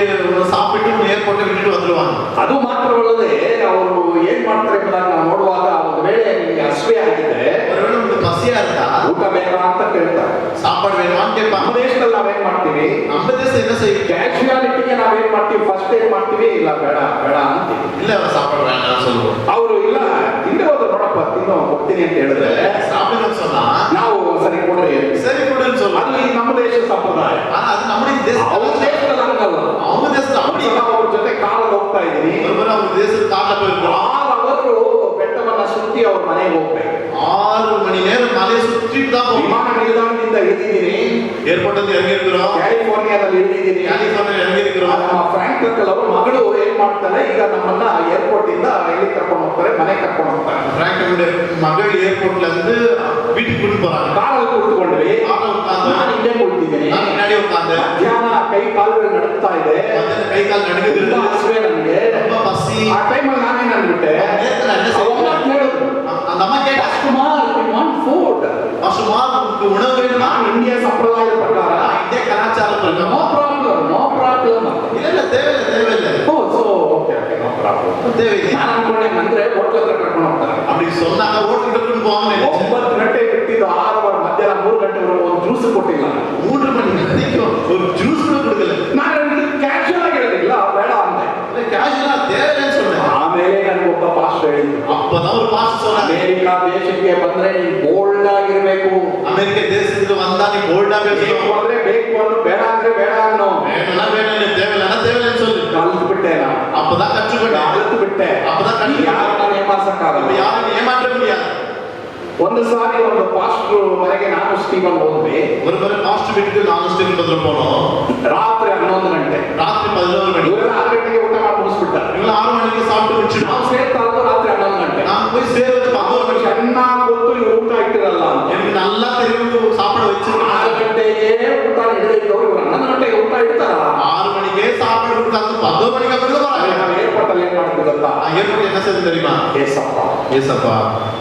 சாப்பிட்டு ஏர்போர்ட்டை விட்டுட்டு வந்துருவாங்க. ಅದು ಮಾತ್ರವಲ್ಲದೆ ಅವರು ಏನ್ ಮಾಡ್ತಾರೆ ಎಂಬುದಾಗಿ ನಾವು ನೋಡುವಾಗ, ಒಂದು ವೇಳೆ ನಿಮಗೆ ಹಸಿವೆ ಆಗಿದ್ರೆ ஒருவேளை உங்களுக்கு பசியா இருந்தா ಊಟ ಬೇಕಾ ಅಂತ ಕೇಳ್ತಾರೆ. சாப்பாடு வேணுமான்னு கேட்பாங்க. ನಾವೇನ್ ಮಾಡ್ತೀವಿ, நம்ம தேசம் என்ன செய்யும்? ಕ್ಯಾಶುಯಾಲಿಟಿಗೆ ನಾವೇನ್ ಮಾಡ್ತೀವಿ, ಫಸ್ಟ್ ಏನ್ ಮಾಡ್ತೀವಿ, ಇಲ್ಲ ಬೇಡ ಬೇಡ ಅಂತೀವಿ. இல்ல அவன் சாப்பிட வேண்டாம் சொல்லுவோம். ಅವರು ಇಲ್ಲ ತಿಂದು ಹೋದ್ರು ನೋಡಪ್ಪ ತಿನ್ನೋ ಕೊಡ್ತೀನಿ ಅಂತ ಹೇಳಿದ್ರೆ சாப்பிடுன்னு சொன்னா ನಾವು ಸರಿ ಕೊಡ್ರಿ சரி கொடுன்னு சொல்லுவோம். ಅಲ್ಲಿ ನಮ್ಮ ದೇಶ ಸಂಪ್ರದಾಯ. ஆனா அது நம்முடைய தேசம். ಅವ್ರ ದೇಶದಲ್ಲಿ ಹಂಗಲ್ಲ. அவங்க தேசம் அப்படி. ಅವ್ರ ಜೊತೆ ಕಾರಲ್ಲಿ ಹೋಗ್ತಾ ಇದೀನಿ, ஒருமுறை அவங்க தேசத்துக்கு கார்ல போயிருக்கோம். 6 ಅವರು ಬೆಟ್ಟವನ್ನ ಸುತ್ತಿ ಅವ್ರ ಮನೆಗೆ ಹೋಗ್ಬೇಕು. 6 மணி நேரம் மலையை சுற்றிட்டு தான் போகணும். ವಿಮಾನ ನಿಲ್ದಾಣದಿಂದ ಇಳಿದಿದ್ದೀನಿ, ಏರ್ಪೋರ್ಟ್ ಅಲ್ಲಿ ಇறங்கி இருக்கிறோம். ಕ್ಯಾಲಿಫೋರ್ನಿಯಾದಲ್ಲಿ ಇಳಿದಿದ್ದೀನಿ. ಕ್ಯಾಲಿಫೋರ್ನಿಯಾ ಇறங்கಿ இருக்கிறோம். ನಮ್ಮ ಫ್ರಾಂಕ್ ಅಂಕಲ್ ಅವ್ರ ಮಗಳು ಏನ್ ಮಾಡ್ತಾರೆ, ಈಗ ನಮ್ಮನ್ನ ಏರ್ಪೋರ್ಟ್ ಇಂದ ಎಲ್ಲಿ ಕರ್ಕೊಂಡು ಹೋಗ್ತಾರೆ, ಮನೆ ಕರ್ಕೊಂಡು ಹೋಗ್ತಾರೆ. ಫ್ರಾಂಕ್ அவருடைய மகள் ஏர்போர்ட்ல இருந்து வீட்டுக்கு கூட்டிட்டு போறாங்க. ಕಾರಲ್ಲಿ ಕೂತ್ಕೊಂಡ್ವಿ, கார்ல உட்கார்ந்து ನಾನು ಹಿಂದೆ ಕುಳಿತಿದ್ದೀನಿ. நான் முன்னாடி உட்கார்ந்து ಮಧ್ಯಾಹ್ನ ಕೈ ಕಾಲುಗಳು ನಡುತ್ತಾ ಇದೆ, மத்தியான கை கால் நடுங்குது. ತುಂಬಾ ಹಸಿವೆ ನನಗೆ. ரொம்ப பசி. ಆ ಟೈಮಲ್ಲಿ ನಾನೇನ್ ಅಂದ್ಬಿಟ್ಟೆ, நேத்துல என்ன ಅವ್ರನ್ನ செய்யணும்? ಕೇಳಿದ್ರು, அந்த அம்மா கேட்டா ಕುಮಾರ್ ವಿ ವಾಂಟ್ ಫುಡ್. சுமார் உங்களுக்கு உணவு வேணுமா? ನಾನು ಇಂಡಿಯಾ ಸಂಪ್ರದಾಯದ ಪ್ರಕಾರ இந்திய கலாச்சாரம் ನೋ பிரகாரம் ಪ್ರಾಬ್ಲಮ್ ನೋ ಪ್ರಾಬ್ಲಮ್. இல்ல இல்ல தேவையில்லை oh so okay okay no problem. தேவையில்லை. ನಾನು ಅನ್ಕೊಂಡೆ ಅಂದ್ರೆ ಹೋಟ್ಲ್ ಹತ್ರ ಕರ್ಕೊಂಡು ಹೋಗ್ತಾರೆ. அப்படி சொன்னாங்க ಹೋಟೆಲ್ ಕರ್ಕೊಂಡು போவாங்க. 9 ಗಂಟೆ ಬಿಟ್ಟಿದ್ದು 6 ಮಧ್ಯಾಹ್ನ 3 ಗಂಟೆವರೆಗೂ ಒಂದು ಜ್ಯೂಸ್ ಕೊಟ್ಟಿಲ್ಲ. 3 மணி வரைக்கும் ஒரு ஜூஸ் கூட கொடுக்கல. ನಾನು ಕ್ಯಾಶುಯಲ್ ಆಗಿ ಹೇಳಿಲ್ಲ, ಬೇಡ ಅಂದೆ. ಕ್ಯಾಶುಯಲ್ தேவையில்லைன்னு சொன்னேன். ಆಮೇಲೆ ನನಗೊಬ್ಬ ಪಾಸ್ಟರ್ ಹೇಳಿದ್ರು, அப்பதான் ஒரு பாஸ்டர் சொன்னாங்க, ಅಮೆರಿಕಾ ದೇಶಕ್ಕೆ ಬಂದ್ರೆ ನೀನು ಬೋಲ್ಡ್ ಆಗಿರ್ಬೇಕು. அமெரிக்க தேசத்துக்கு வந்தா நீ போல்டா ಬೇಕು பேசணும். ಅಂದ್ರೆ ಬೇಕು ಅನ್ನು, ಬೇಡ ಅಂದ್ರೆ ಬೇಡ ಅನ್ನೋ. வேணும்னா வேணும், தேவையில்லைன்னு சொல்லு. ಕಲ್ತು ಬಿಟ್ಟೆ ನಾನು, அப்பதான் கற்றுக்கொண்டேன். ಕಲ್ತು ಬಿಟ್ಟೆ. அப்பதான் ಯಾರನ್ನ கற்றுக்கொண்டேன். ನೇಮಿಸಕ್ಕಾಗಲ್ಲ. இப்ப யாரும் ஏமாற்ற முடியாது. ಒಂದು ಸಾರಿ ಒಂದು ಪಾಸ್ಟರ್ ಮನೆಗೆ ನಾನು ಸ್ಟೀವನ್ ಹೋದ್ವಿ. ஒரு முறை பாஸ்டர் வீட்டுக்கு நானும் ஸ்டீவன் பதில் போனோம். ರಾತ್ರಿ 11 ಗಂಟೆ. ராத்திரி 11 மணி. ಇವರು 6 ಗಂಟೆಗೆ ಊಟ ಮಾಡಿ ಮುಗಿಸ್ಬಿಟ್ಟಾರೆ. இவங்க 6 மணிக்கு சாப்பிட்டு முடிச்சிட்டோம். ನಾವು ಸೇರ್ತಾ ಇರೋದು ರಾತ್ರಿ 11 ಗಂಟೆ. நான் போய் சேருவது 11 மணி. ಚೆನ್ನಾಗಿ ಗೊತ್ತು ಇವ್ರು ಊಟ ಇಟ್ಟಿರಲ್ಲ ಅಂತ. எனக்கு நல்லா தெரியும் சாப்பிட வச்சிருக்காங்க. 6 ಗಂಟೆಗೆ ಊಟ ಹಿಡಿದಿದ್ದವ್ರು ಇವ್ರು 11 ಗಂಟೆಗೆ ಊಟ ಇಡ್ತಾರ. 6 மணிக்கே சாப்பிட கொடுத்தாங்க. 11 மணிக்கு அப்புறம் தான் வராங்க. ನಾವು ಏರ್ಪೋರ್ಟ್ ಅಲ್ಲಿ ಏನ್ ಮಾಡ್ತೀವಿ ಗೊತ್ತಾ? ஏர்போர்ட் என்ன செய்து தெரியுமா? ಏಸಪ್ಪ, ஏசப்பா,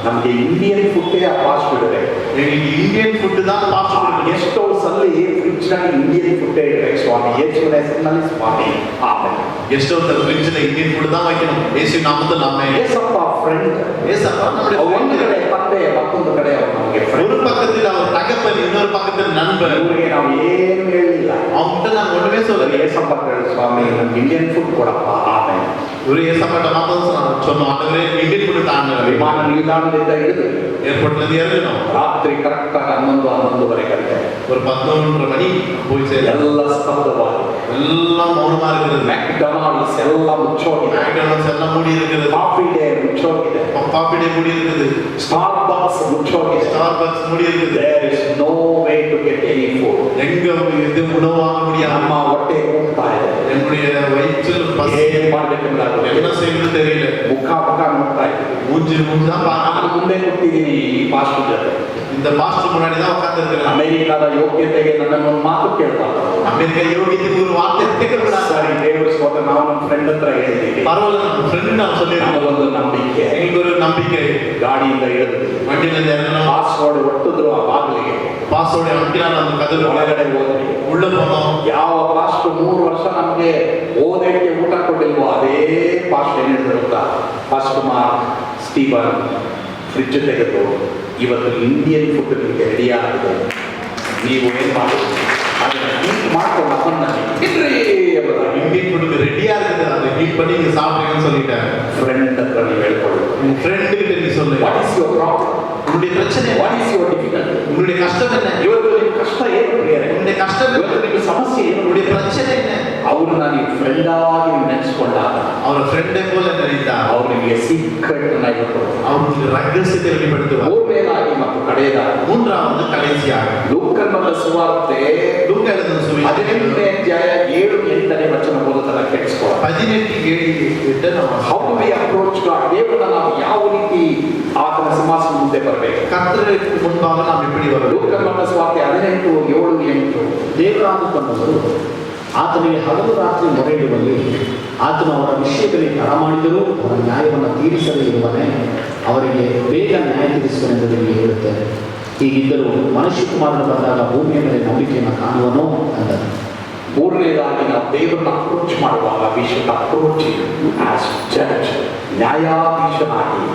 ನಮ್ಗೆ ಇಂಡಿಯನ್ ಫುಡ್ ಆ ಫಾಸ್ಟ್ ಫುಡ್ ಇದೆ. எங்களுக்கு இந்தியன் ஃபுட் தான் பாஸ்டர் கொடுக்கணும். ಗೆಸ್ಟ್ ಹೌಸ್ ಅಲ್ಲಿ ಫ್ರಿಡ್ಜ್ ನಲ್ಲಿ ಇಂಡಿಯನ್ ಫುಡ್ ಇಟ್ಟರೆ ಸ್ವಾಮಿ ಯೇಸುವಿನ ಹೆಸರಿನಲ್ಲಿ ಸ್ವಾಮಿ ಆಮೇಲೆ கெஸ்ட் ஹவுஸ்ல ஃப்ரிட்ஜ்ல இந்தியன் ஃபுட் தான் வைக்கணும். இயேசு நாமத்தில் ஆமென். ಏಸಪ್ಪ ಫ್ರೆಂಡ್. ஏசப்பா நம்முடைய ಒಂದು ಕಡೆ ತಂದೆ, ಮತ್ತೊಂದು ಕಡೆ ಅವ್ರು ನಮಗೆ ಫ್ರೆಂಡ್. ஒரு பக்கத்தில் அவர் தகப்பன், இன்னொரு பக்கத்தில் நண்பர். ಇವರಿಗೆ ನಾವು ಏನು ಹೇಳಿಲ್ಲ. அவங்ககிட்ட நான் ஒண்ணுமே சொல்லல. ಏಸಪ್ಪ ಹೇಳಿ ಸ್ವಾಮಿ ನಮ್ಗೆ ಇಂಡಿಯನ್ ಫುಡ್ ಕೊಡಪ್ಪ ಆಮೇಲೆ. இவரு ஏசப்பாட்ட மாத்தம் சொன்னோம், ஆண்டவரே இந்தியன் ஃபுட் தாங்க. ವಿಮಾನ ನಿಲ್ದಾಣದಿಂದ ಇಳಿದು ஏர்போர்ட்ல இருந்து இறங்கணும். ರಾತ್ರಿ ಕರೆಕ್ಟ್ ಆಗಿ 11:11 ಗಂಟೆ ஒரு 11:30 மணி போய் சேர ಎಲ್ಲ ಸ್ತಬ್ಧವಾಗಿದೆ. எல்லாம் மௌனமா இருக்கிறது. ಮೆಕ್ಡೊನಾಲ್ಡ್ಸ್ ಎಲ್ಲ ಮುಚ್ಚೋಗಿದೆ. மேக்டொனால்ட்ஸ் எல்லாம் மூடி இருக்கிறது. ಕಾಫಿ ಡೇ ಮುಚ್ಚೋಗಿದೆ. காபி டே மூடி இருக்குது. ಸ್ಟಾರ್ಬಕ್ಸ್ ಮುಚ್ಚೋಗಿದೆ. ஸ்டார்பக்ஸ் மூடி இருக்குது. There is no way to get any food. எங்க இது உணவு வாங்க முடியாது. ನಮ್ಮ ಹೊಟ್ಟೆ ಹೋಗ್ತಾ ಇದೆ. என்னுடைய வயிற்றில் பசி. ಏನ್ ಮಾಡ್ಬೇಕಂತ என்ன செய்யணும்னு தெரியல. ಮುಖ ನೋಡ್ತಾ ಇದ್ದೀನಿ. மூஞ்சி தான் ನಾನು ಮುಂದೆ ಕೂತಿದ್ದೀನಿ ಈ ಪಾಸ್ಟರ್ ಜೊತೆ. இந்த பாஸ்டர் முன்னாடி தான் உட்கார்ந்து இருக்கிறேன். ಅಮೆರಿಕದ ಯೋಗ್ಯತೆಗೆ ನನ್ನನ್ನು ಒಂದು ಮಾತು ಕೇಳ್ತಾರೆ. அமெரிக்க யோகியத்துக்கு ஒரு வார்த்தை கேட்கக்கூடாது. ಸರಿ, ದೇವರ ಸ್ತೋತ್ರ. ನಾವು ನಮ್ಮ ಫ್ರೆಂಡ್ ಹತ್ರ ಹೇಳಿದ್ದೀವಿ. பரவாயில்ல, நம்ம ஃப்ரெண்ட் நான் சொல்லியிருக்கேன். ನಮಗೊಂದು ನಂಬಿಕೆ. எங்களுக்கு ஒரு நம்பிக்கை. ಗಾಡಿಯಿಂದ ಇಳಿದು வண்டியில இருந்து இறங்கணும். ಪಾಸ್ವರ್ಡ್ ಒಟ್ಟಿದ್ರು ಆ ಬಾಗಿಲಿಗೆ. பாஸ்வேர்டு அமுக்கினாலும் அந்த கதவு ಒಳಗಡೆ ಹೋದ್ವಿ. உள்ள போனோம். ಯಾವ ಪಾಸ್ಟರ್ 3 ವರ್ಷ ನಮಗೆ ಓದಕ್ಕೆ ಊಟ ಕೊಟ್ಟಿಲ್ವೋ ಅದೇ ಪಾಸ್ಟರ್ ಏನ್ ಹೇಳಿದ್ರು ಗೊತ್ತಾ? ಫಾಸ್ಟ್ ಕುಮಾರ್, ಸ್ಟೀವನ್, ಫ್ರಿಡ್ಜ್ ತೆಗೆದು ಇವತ್ತು ಇಂಡಿಯನ್ ಫುಡ್ ನಿಮಗೆ ರೆಡಿ ಆಗಿದೆ, ನೀವು ಏನ್ ಮಾಡೋದು ಅದನ್ನ ಹೀಟ್ ಮಾಡ್ಕೊಂಡು ನಮ್ಮನ್ನ ಇಡ್ರಿ ಎಂಬುದಾಗಿ. இந்தியன் ஃபுட்டுக்கு ரெடியா இருக்குது, அதை ஹீட் பண்ணி நீங்க சாப்பிடுங்கன்னு சொல்லிட்டேன். ಫ್ರೆಂಡ್ ಹತ್ರ ನೀವು ಹೇಳ್ಕೊಳ್ಳಿ. உங்க ஃப்ரெண்டு கிட்ட நீ சொல்லு. What is your problem? உன்னுடைய பிரச்சனை, ವಾಟ್ ಈಸ್ ಯುವರ್ ಡಿಫಿಕಲ್ಟಿ? உன்னுடைய கஷ்டம் என்ன? ಇವತ್ತು ನಿಮ್ಮ ಕಷ್ಟ ಏನು ಪ್ರಿಯರೇ? உன்னுடைய கஷ்டம் என்ன? ಇವತ್ತು ನಿಮ್ಮ ಸಮಸ್ಯೆ ಏನು? உன்னுடைய பிரச்சனை என்ன? ಅವ್ರನ್ನ ನೀವು ಫ್ರೆಂಡ್ ಆಗಿ ನೆನೆಸ್ಕೊಂಡಾಗ அவரை ஃப்ரெண்டை போல நினைத்தா ಅವ್ರು ನಿಮಗೆ ಸೀಕ್ರೆಟ್ ಅನ್ನ ಹೇಳ್ಕೊಡ್ತಾರೆ. அவருக்கு ரகசியத்தை வெளிப்படுத்துவார். ಮೂರನೇದಾಗಿ ಮತ್ತು ಕಡೆಯದಾಗಿ மூன்றாவது கடைசியாக ಲೂಕನ್ ಬರೆದ ಸುವಾರ್ತೆ லூக்கா எழுதின சுவிசேஷம் 18ನೇ ಅಧ್ಯಾಯ 7-8ನೇ ವಚನ ಓದುತ್ತಾರೆ, ಕೇಳಿಸ್ಕೊಳ್ಳಿ. 18:7 நம்ம how do we approach god? ದೇವರನ್ನ ನಾವು ಯಾವ ರೀತಿ ಆತನ ಸಿಂಹಾಸನ ಮುಂದೆ ಬರಬೇಕು? கர்த்தருக்கு முன்பாக நாம் எப்படி வரணும்? ಲೂಕನ್ ಬರೆದ ಸುವಾರ್ತೆ 18:7-8. ದೇವರಾದುಕೊಂಡವರು ಆತನಿಗೆ ಹಗಲು ರಾತ್ರಿ ಮೊರೆಯಿಡುವಲ್ಲಿ ಆತನು ಅವರ ವಿಷಯದಲ್ಲಿ ತಡ ಮಾಡಿದರೂ ಅವರ ನ್ಯಾಯವನ್ನು ತೀರಿಸದೇ ಇರುವನೇ ಅವರಿಗೆ ಬೇಗ ನ್ಯಾಯ ತೀರಿಸುವನೆಂದು ನಿಮಗೆ ಹೇಳುತ್ತೇನೆ. ಹೀಗಿದ್ದರೂ ಮನುಷ್ಯಕುಮಾರನು ಬಂದಾಗ ಭೂಮಿಯ ಮೇಲೆ ನಂಬಿಕೆಯನ್ನು ಕಾಣುವನೋ ಅಂದನು. ಮೂರನೇದಾಗಿ ನಾವು ದೇವರನ್ನ ಅಪ್ರೋಚ್ ಮಾಡುವಾಗ we should approach as judge, ನ್ಯಾಯಾಧೀಶನಾಗಿ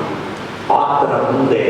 ಆತನ ಮುಂದೆ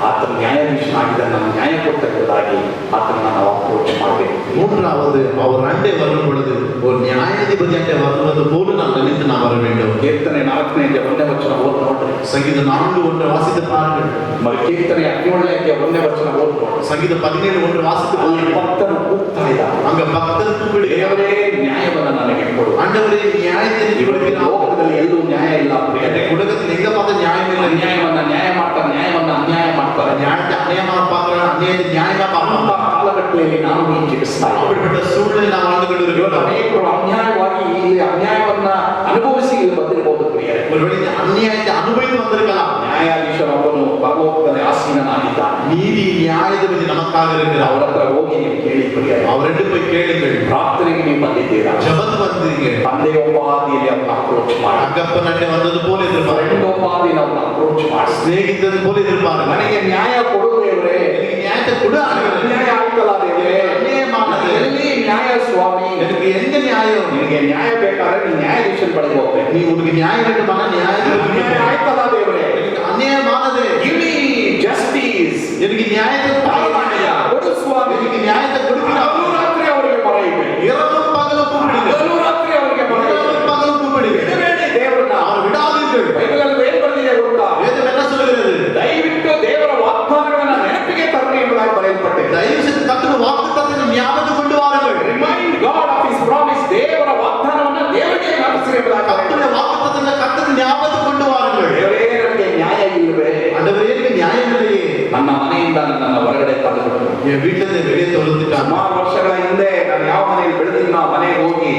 ಆತನ ನ್ಯಾಯಾಧೀಶನಾಗಿದ್ದ ನಮ್ಮ ನ್ಯಾಯ ಕೊಟ್ಟದಾಗಿ ಆತನ ನಾವು ಅಪ್ರೋಚ್ ಮಾಡಬೇಕು. மூன்றாவது அவர் அண்டை வரும் பொழுது ஒரு நியாயாதிபதி அண்டை வருவது போல நாம் நினைத்து நாம் வர வேண்டும். ಕೀರ್ತನೆ 4:1 ಓದಿ ನೋಡ್ರಿ. சங்கீத 4:1 வாசித்து பாருங்கள். మరి ಕೀರ್ತನೆ 17:1 ಓದಿ ನೋಡ್ರಿ. சங்கீத 17:1 வாசித்து ಅಲ್ಲಿ பாருங்கள். ಭಕ್ತನು ಕೂಗ್ತಾ ಇದ್ದ, அங்க பக்தர் கூப்பிடு, ದೇವರೇ ನ್ಯಾಯವನ್ನು ನನಗೆ ಕೊಡು. ஆண்டவரே நியாயத்தை நீ ಇವತ್ತು கொடுக்கிறாய். ಲೋಕದಲ್ಲಿ ಎಲ್ಲೂ ನ್ಯಾಯ ಇಲ್ಲ ಪ್ರಿಯರೇ. உலகத்தில் எங்க பார்த்த நியாயம் இல்லை. ಅನ್ಯಾಯವನ್ನ ನ್ಯಾಯ ಮಾಡ್ತಾರೆ, ನ್ಯಾಯವನ್ನ ಅನ್ಯಾಯ ಮಾಡ್ತಾರೆ. நியாயத்தை அநியாயமா பார்க்கிறோம், அநியாயத்தை நியாயமா ಅಂತ பார்க்கிறோம். ಕಾಲಘಟ್ಟದಲ್ಲಿ ನಾವು ನೀವು ಜೀವಿಸ್ತಾ ಇದ್ದೇವೆ. அப்படிப்பட்ட சூழ்நிலை நாம் வாழ்ந்து கொண்டிருக்கிறோம். ಅನೇಕರು ಅನ್ಯಾಯವಾಗಿ ಇಲ್ಲಿ ಅನ್ಯಾಯವನ್ನ ಅನುಭವಿಸಿ ಇಲ್ಲಿ ಬಂದಿರಬಹುದು ಪ್ರಿಯರೇ. ஒருவேளை அநியாயத்தை அனுபவித்து வந்திருக்கலாம். ನ್ಯಾಯಾಧೀಶರೊಬ್ಬನು ಭಗವಂತನ ಆಸೀನನಾಗಿದ್ದಾನೆ. நீதி நியாயாதிபதி நமக்காக இருக்கிறார். ಅವರ ಹತ್ರ ಹೋಗಿ ನೀವು ಕೇಳಿ ಪ್ರಿಯರೇ. அவரிடம் போய் கேளுங்கள். ಪ್ರಾರ್ಥನೆಗೆ ನೀವು ಬಂದಿದ್ದೀರಾ? ஜெபத்து வந்தீங்க. ತಂದೆಯೊಬ್ಬ ಆದಿಯಲ್ಲಿ ಅವನ್ನ ಅಪ್ರೋಚ್ ಮಾಡಿ, அங்கப்பன் அண்டை வந்தது போல எதிர்பார்க்க, ಫ್ರೆಂಡೊಬ್ಬ ಆದಿಯಲ್ಲಿ ಅವನ್ನ ಅಪ್ರೋಚ್ ಮಾಡಿ, சிநேகித்தது போல எதிர்பார்க்க. ನನಗೆ ನ್ಯಾಯ ಕೊಡು ದೇವರೇ, எனக்கு நியாயத்தை கொடு ஆண்டவரே. ಅನ್ಯಾಯ ಆಯ್ತಲ್ಲ ದೇವರೇ, அநியாயமானது. ಎಲ್ಲಿ ನ್ಯಾಯ ಸ್ವಾಮಿ? எனக்கு எங்க நியாயம்? ನಿನಗೆ ನ್ಯಾಯ ಬೇಕಾದ್ರೆ ನೀ ನ್ಯಾಯಾಧೀಶನ ಬಳಿಗೆ ಹೋಗ್ಬೇಕು. நீ உனக்கு நியாயம் வேண்டுமானா நியாயாதிபதி ಅನ್ಯಾಯ ಆಯ್ತಲ್ಲ ದೇವರೇ, எனக்கு அநியாயமானது. give me justice. எனக்கு நியாயத்தை ನ್ಯಾಯ ಕೊಡು ಸ್ವಾಮಿ. எனக்கு நியாயத்தை கொடுக்கிறார். ಹಗಲು ರಾತ್ರಿ ಅವರಿಗೆ ಮೊರೆ ಇಡಬೇಕು. இரவும் பகலும் கூப்பிடுங்க. ಹಗಲು ರಾತ್ರಿ ಅವರಿಗೆ ಮೊರೆ ಇಡಬೇಕು. இரவும் பகலும் கூப்பிடுங்க. ಬಿಡಬೇಡಿ ದೇವರನ್ನ. அவர் விடாதீர்கள். ಬೈಬಲಲ್ಲಿ ಏನ್ ಬರೆದಿದೆ ಗೊತ್ತಾ? வேதம் என்ன சொல்கிறது? ದಯವಿಟ್ಟು ದೇವರ ವಾಗ್ದಾನಗಳನ್ನ ನೆನಪಿಗೆ ತರಲಿ ಎಂಬುದಾಗಿ ಬರೆಯಲ್ಪಟ್ಟಿದೆ. தயவு செய்து கர்த்தருடைய வாக்குத்தத்தத்தை ஞாபகம் கொண்டு வாருங்கள். Remind god of his promise. ದೇವರ ವಾಗ್ದಾನವನ್ನ ದೇವರಿಗೆ ಜ್ಞಾಪಿಸಿರಿ ಎಂಬುದಾಗಿ கர்த்தருடைய வாக்குத்தத்தத்தை கர்த்தருக்கு ஞாபகம் கொண்டு வாருங்கள். ದೇವರೇ ನನಗೆ ನ್ಯಾಯ ಇಲ್ಲವೇ? ஆண்டவரே எனக்கு நியாயம் இல்லையே. ನನ್ನ ಮನೆಯಿಂದ ನನ್ನನ್ನು ಹೊರಗಡೆ ತಳ್ಳಿಬಿಟ್ಟರು. என் வீட்டுல இருந்து வெளியே தொழுந்துட்டான். ಸುಮಾರು ವರ್ಷಗಳ ಹಿಂದೆ ನಾನು ಯಾವ ಮನೆಯಲ್ಲಿ ಬೆಳೆದಿದ್ದ ಆ ಮನೆಗೆ ಹೋಗಿ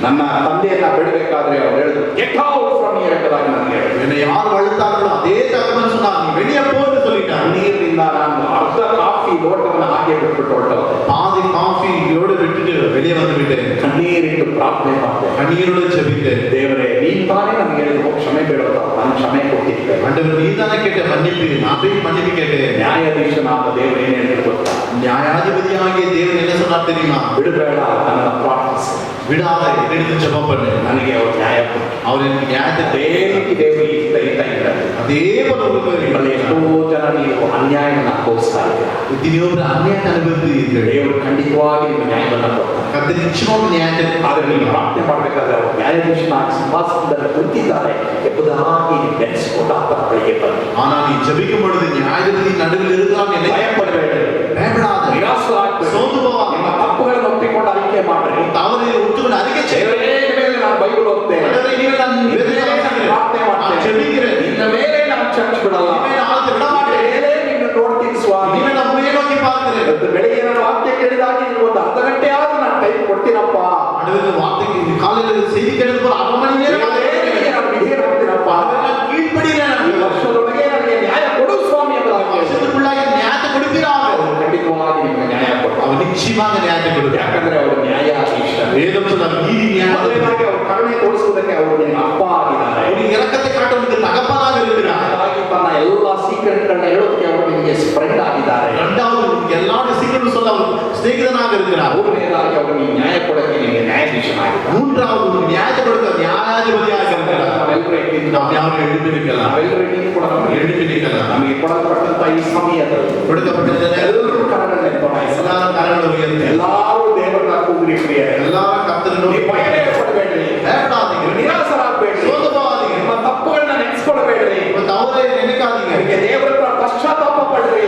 ನನ್ನ ತಂದೆಯನ್ನ ಬಿಡಬೇಕಾದ್ರೆ ಅವ್ರು ಹೇಳಿದ್ರು, ಗೆಟ್ ಔಟ್ ಫ್ರಮ್ ಹಿಯರ್ ಎಂಬುದಾಗಿ ನನಗೆ ಹೇಳಿದ್ರು. என்னை யார் வளர்த்தார்களோ அதே தகவல் சொன்னார், நீ வெளியே போன்னு சொல்லிட்டான். ನೀರಿನಿಂದ ನಾನು ಅರ್ಧ ಕಾಫಿ ಲೋಟವನ್ನು ಹಾಗೆ ಬಿಟ್ಬಿಟ್ಟು ಹೊರಟು. பாதி காஃபியோடு விட்டுட்டு வெளியே வந்து விட்டேன். ಕಣ್ಣೀರಿಟ್ಟು ಪ್ರಾರ್ಥನೆ ಮಾಡಿದೆ. கண்ணீரோடு ஜெபித்தேன். ದೇವರೇ, ನೀನ್ ತಾನೇ ನನಗೆ ಹೇಳಿದ್ರು ಕ್ಷಮೆ ಬೇಡದ, ನಾನು ಕ್ಷಮೆ ಕೊಟ್ಟಿದ್ದೆ. ஆண்டவர் நீதானே கேட்ட மன்னிப்பு, நான் போய் மன்னிப்பு கேட்டேன். ನ್ಯಾಯಾಧೀಶನಾದ ದೇವರು ಏನ್ ಹೇಳಿದ್ರು ಗೊತ್ತಾ? நியாயாதிபதியாகிய தேவன் என்ன சொன்னார் தெரியுமா? ಬಿಡಬೇಡ, ನನ್ನನ್ನು ಪ್ರಾರ್ಥಿಸು. விடாத, எடுத்து ஜெபம் பண்ணு. ನನಗೆ ಅವರು ನ್ಯಾಯ ಕೊಟ್ಟು அவர் எனக்கு நியாயத்தை ಅದೇ ರೀತಿ ದೇವರು ಈ ಕರೀತಾ ಇದ್ದಾರೆ. அதே போல ನಿಮ್ಮಲ್ಲಿ ಎಷ್ಟೋ ಜನ ನೀವು ಅನ್ಯಾಯವನ್ನು ಅನುಭವಿಸ್ತಾ ಇದ್ದೀರಾ. திடீர் அநியாயத்தை அனுபவித்தீர்கள். ದೇವರು ಖಂಡಿತವಾಗಿ ನಿಮ್ಮ ನ್ಯಾಯವನ್ನು ಕೊಡ್ತಾರೆ. கர்த்தர் நிச்சயமாக நியாயத்தை ಆದರೆ ನೀವು ಪ್ರಾರ್ಥನೆ ಮಾಡಬೇಕಾದ್ರೆ ಅವರು ನ್ಯಾಯಾಧೀಶನಾಗಿ ಸಿಂಹಾಸನದಲ್ಲಿ ಕುಳಿತಿದ್ದಾರೆ ಎಂಬುದಾಗಿ ನೆನೆಸಿಕೊಂಡು ಆತನ ಬಳಿಗೆ ಬನ್ನಿ. ஆனா நீ ஜெபிக்கும் பொழுது நியாயாதிபதி நடுவில் இருக்கிறான் என்னை ಭಯಪಡಬೇಡ, பயப்படாத, ನಿರಾಸರಾಗಬೇಡ. சோர்ந்து போகாத. ನಿಮ್ಮ ತಪ್ಪುಗಳನ್ನು ಒಪ್ಪಿಕೊಂಡು ಅರಿಕೆ ಮಾಡ್ರಿ. தவறை ஒற்றுமை அறிக்கை செய்ய. ದೇವರೇ, ನಿನ್ನ ಮೇಲೆ ನಾನು ಬೈಬಲ್ ಓದ್ತೇನೆ, ஆண்டவரೇ, இனிமேல் நான் ನಿನ್ನ ಮೇಲೆ ನಾನು ಪ್ರಾರ್ಥನೆ நான் ಮಾಡ್ತೇನೆ, ஜெபிக்கிறேன். ನಿನ್ನ ಮೇಲೆ ನಾನು ಚರ್ಚ್ ಬಿಡಲ್ಲ, இனிமேல் நான் ஆழ்த்து விட ನಿನ್ನ மாட்டேன். ಮೇಲೆ ನಿನ್ನ ನೋಡ್ತೀನಿ ಸ್ವಾಮಿ. இனிமேல் நான் உண்மையை நோக்கி பார்க்கிறேன். ಇವತ್ತು ಬೆಳಿಗ್ಗೆ ನಾನು ವಾಕ್ಯ ಕೇಳಿದಾಗ ನಿನಗೆ ಒಂದು ಅರ್ಧ ಗಂಟೆ ಆದ್ರೂ ನಾನು ಟೈಮ್ ಕೊಡ್ತೀನಪ್ಪ. ஆண்டவரே, வார்த்தைக்கு இந்த காலையில் செய்தி கேட்டது போல 1/2 மணி நேரம் ದೇವರೇ, ನಿನಗೆ ನಾನು ವಿಧೇಯ ಆಗ್ತೀನಪ್ಪ. நான் கீழ்ப்படிகிறேன். ಈ ವರ್ಷದೊಳಗೆ ನನಗೆ ನ್ಯಾಯ ಕೊಡು ಸ್ವಾಮಿ ಎಂಬುದಾಗಿ ಹೇಳಿದೆ. வருஷத்துக்குள்ளாக நியாயத்தை கொடுக்கிறார். ಅವರು ಖಂಡಿತವಾಗಿ ನಿಮಗೆ ನ್ಯಾಯ ಕೊಡ್ತಾರೆ. அவர் நிச்சயமாக நியாயத்தை கொடுக்கிறார். ಯಾಕಂದ್ರೆ ಅವರು ನ್ಯಾಯಾಧೀಶ. வேதம் சொன்ன நீதி நியாயம். ಮೊದಲನೇದಾಗಿ ಅವರು ಕರುಣೆ ತೋರಿಸುವುದಕ್ಕೆ ಅವರು ನಿನಗೆ ಅಪ್ಪ ಆಗಿದ್ದಾರೆ. அவர் இரக்கத்தை காட்டுவதற்கு தகப்பனாக இருக்கிறார். ಹಾಗಾಗಿ ತನ್ನ ಎಲ್ಲ ಸೀಕ್ರೆಟ್ಗಳನ್ನ ಹೇಳೋದಕ್ಕೆ ಅವರು ನಿಮಗೆ ಸ್ಪ್ರೆಡ್ ಆಗಿದ್ದಾರೆ. இரண்டாவது எல்லா சீக்கிரம் சொல்ல அவர் சிநேகிதனாக இருக்கிறார். ಮೂರನೇದಾಗಿ ಅವರು ಈ ನ್ಯಾಯ ಕೊಡಕ್ಕೆ ನಿಮಗೆ ನ್ಯಾಯಾಧೀಶನಾಗಿದ್ದಾರೆ. மூன்றாவது நியாயத்தை கொடுக்க நியாயாதிபதியாக இருக்கிறார். ನಾವೆಲ್ಲರೂ ಎದ್ದಿದ್ದು நாம் யாரும் எழுப்பி நிற்கலாம். ನಾವೆಲ್ಲರೂ ಎದ್ದಿದ್ದು ಕೂಡ ನಮಗೆ எழுப்பி நிற்கலாம். ನಮಗೆ ಕೊಡಲ್ಪಟ್ಟಂತ ಈ ಸಮಯದಲ್ಲಿ கொடுக்கப்பட்ட ಎಲ್ಲರೂ ಕರಡನ್ನು ಎತ್ತೋಣ. எல்லாரும் கரங்களை உயர்த்தி ಎಲ್ಲರೂ ದೇವರನ್ನ ಕೂಗ್ರಿ ಪ್ರಿಯರೇ. எல்லாரும் கர்த்தரை ನೀವು நோக்கி ಭಯವೇ ಪಡಬೇಡ್ರಿ, பயப்படாதீங்க, ನಿರಾಸರಾಗಬೇಡ್ರಿ, சோர்ந்து போகாதீங்க, ನಿಮ್ಮ ತಪ್ಪುಗಳನ್ನ ನೆನೆಸ್ಕೊಳ್ಬೇಡ್ರಿ, உங்க தவறை நினைக்காதீங்க, ನಿಮಗೆ ದೇವರ ಹತ್ರ ಪಶ್ಚಾತ್ತಾಪ ಪಡ್ರಿ,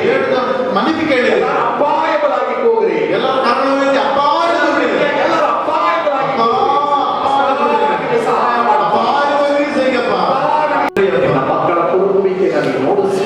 மன்னிப்பு கேளுங்க. ಎಲ್ಲರ ಅಪಾಯಬಲಾಗಿ ಹೋಗ್ರಿ, எல்லாரும் கரங்களை உயர்த்தி அப்பா என்று சொல்லுங்க. ಎಲ್ಲರ ಅಪಾಯಬಲಾಗಿ அப்பா, ಸಹಾಯ ಮಾಡಪ್ಪ. அப்பா உதவி செய்யுங்கப்பா. ನಿಮ್ಮ ಮಕ್ಕಳ ಕುರುಹುವಿಕೆ ನನಗೆ ನೋಡಿಸಿ,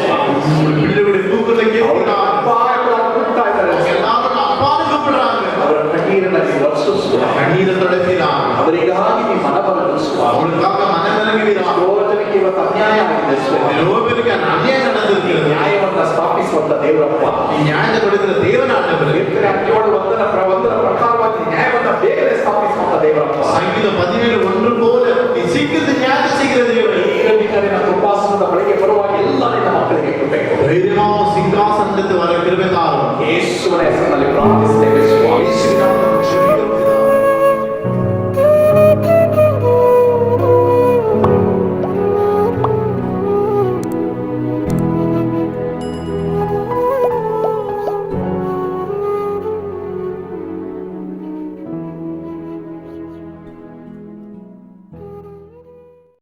பிள்ளைகளுடைய தூக்கத்தை ಅವರು கேட்கிறார். ಅಪಾಯಬಲಾಗಿ ಹೋಗ್ತಾ ಇದ್ದಾರೆ. எல்லாரும் அப்பான்னு கூப்பிடுறாங்க. ಅವರ ಕಣ್ಣೀರನ್ನ ವರ್ಷಿಸುವ, கண்ணீரை தொடக்கிறார். ಅವರಿಗಾಗಿ ನೀವು ಮನವನ್ನು அவளுக்காக மனமிறங்குகிறார். ಜನಕ್ಕೆ ಇವತ್ತು ಅನ್ಯಾಯ ಆಗಿದೆ ಸ್ವಾಮಿ. ரோபருக்கு அநியாயம் நடந்திருக்கிறது. ನ್ಯಾಯವನ್ನ ಸ್ಥಾಪಿಸುವಂತ ದೇವರಪ್ಪ. ಈ ನ್ಯಾಯத்தை கொடுக்கிற தேவனாண்டவர். ಕೀರ್ತನೆ 17:1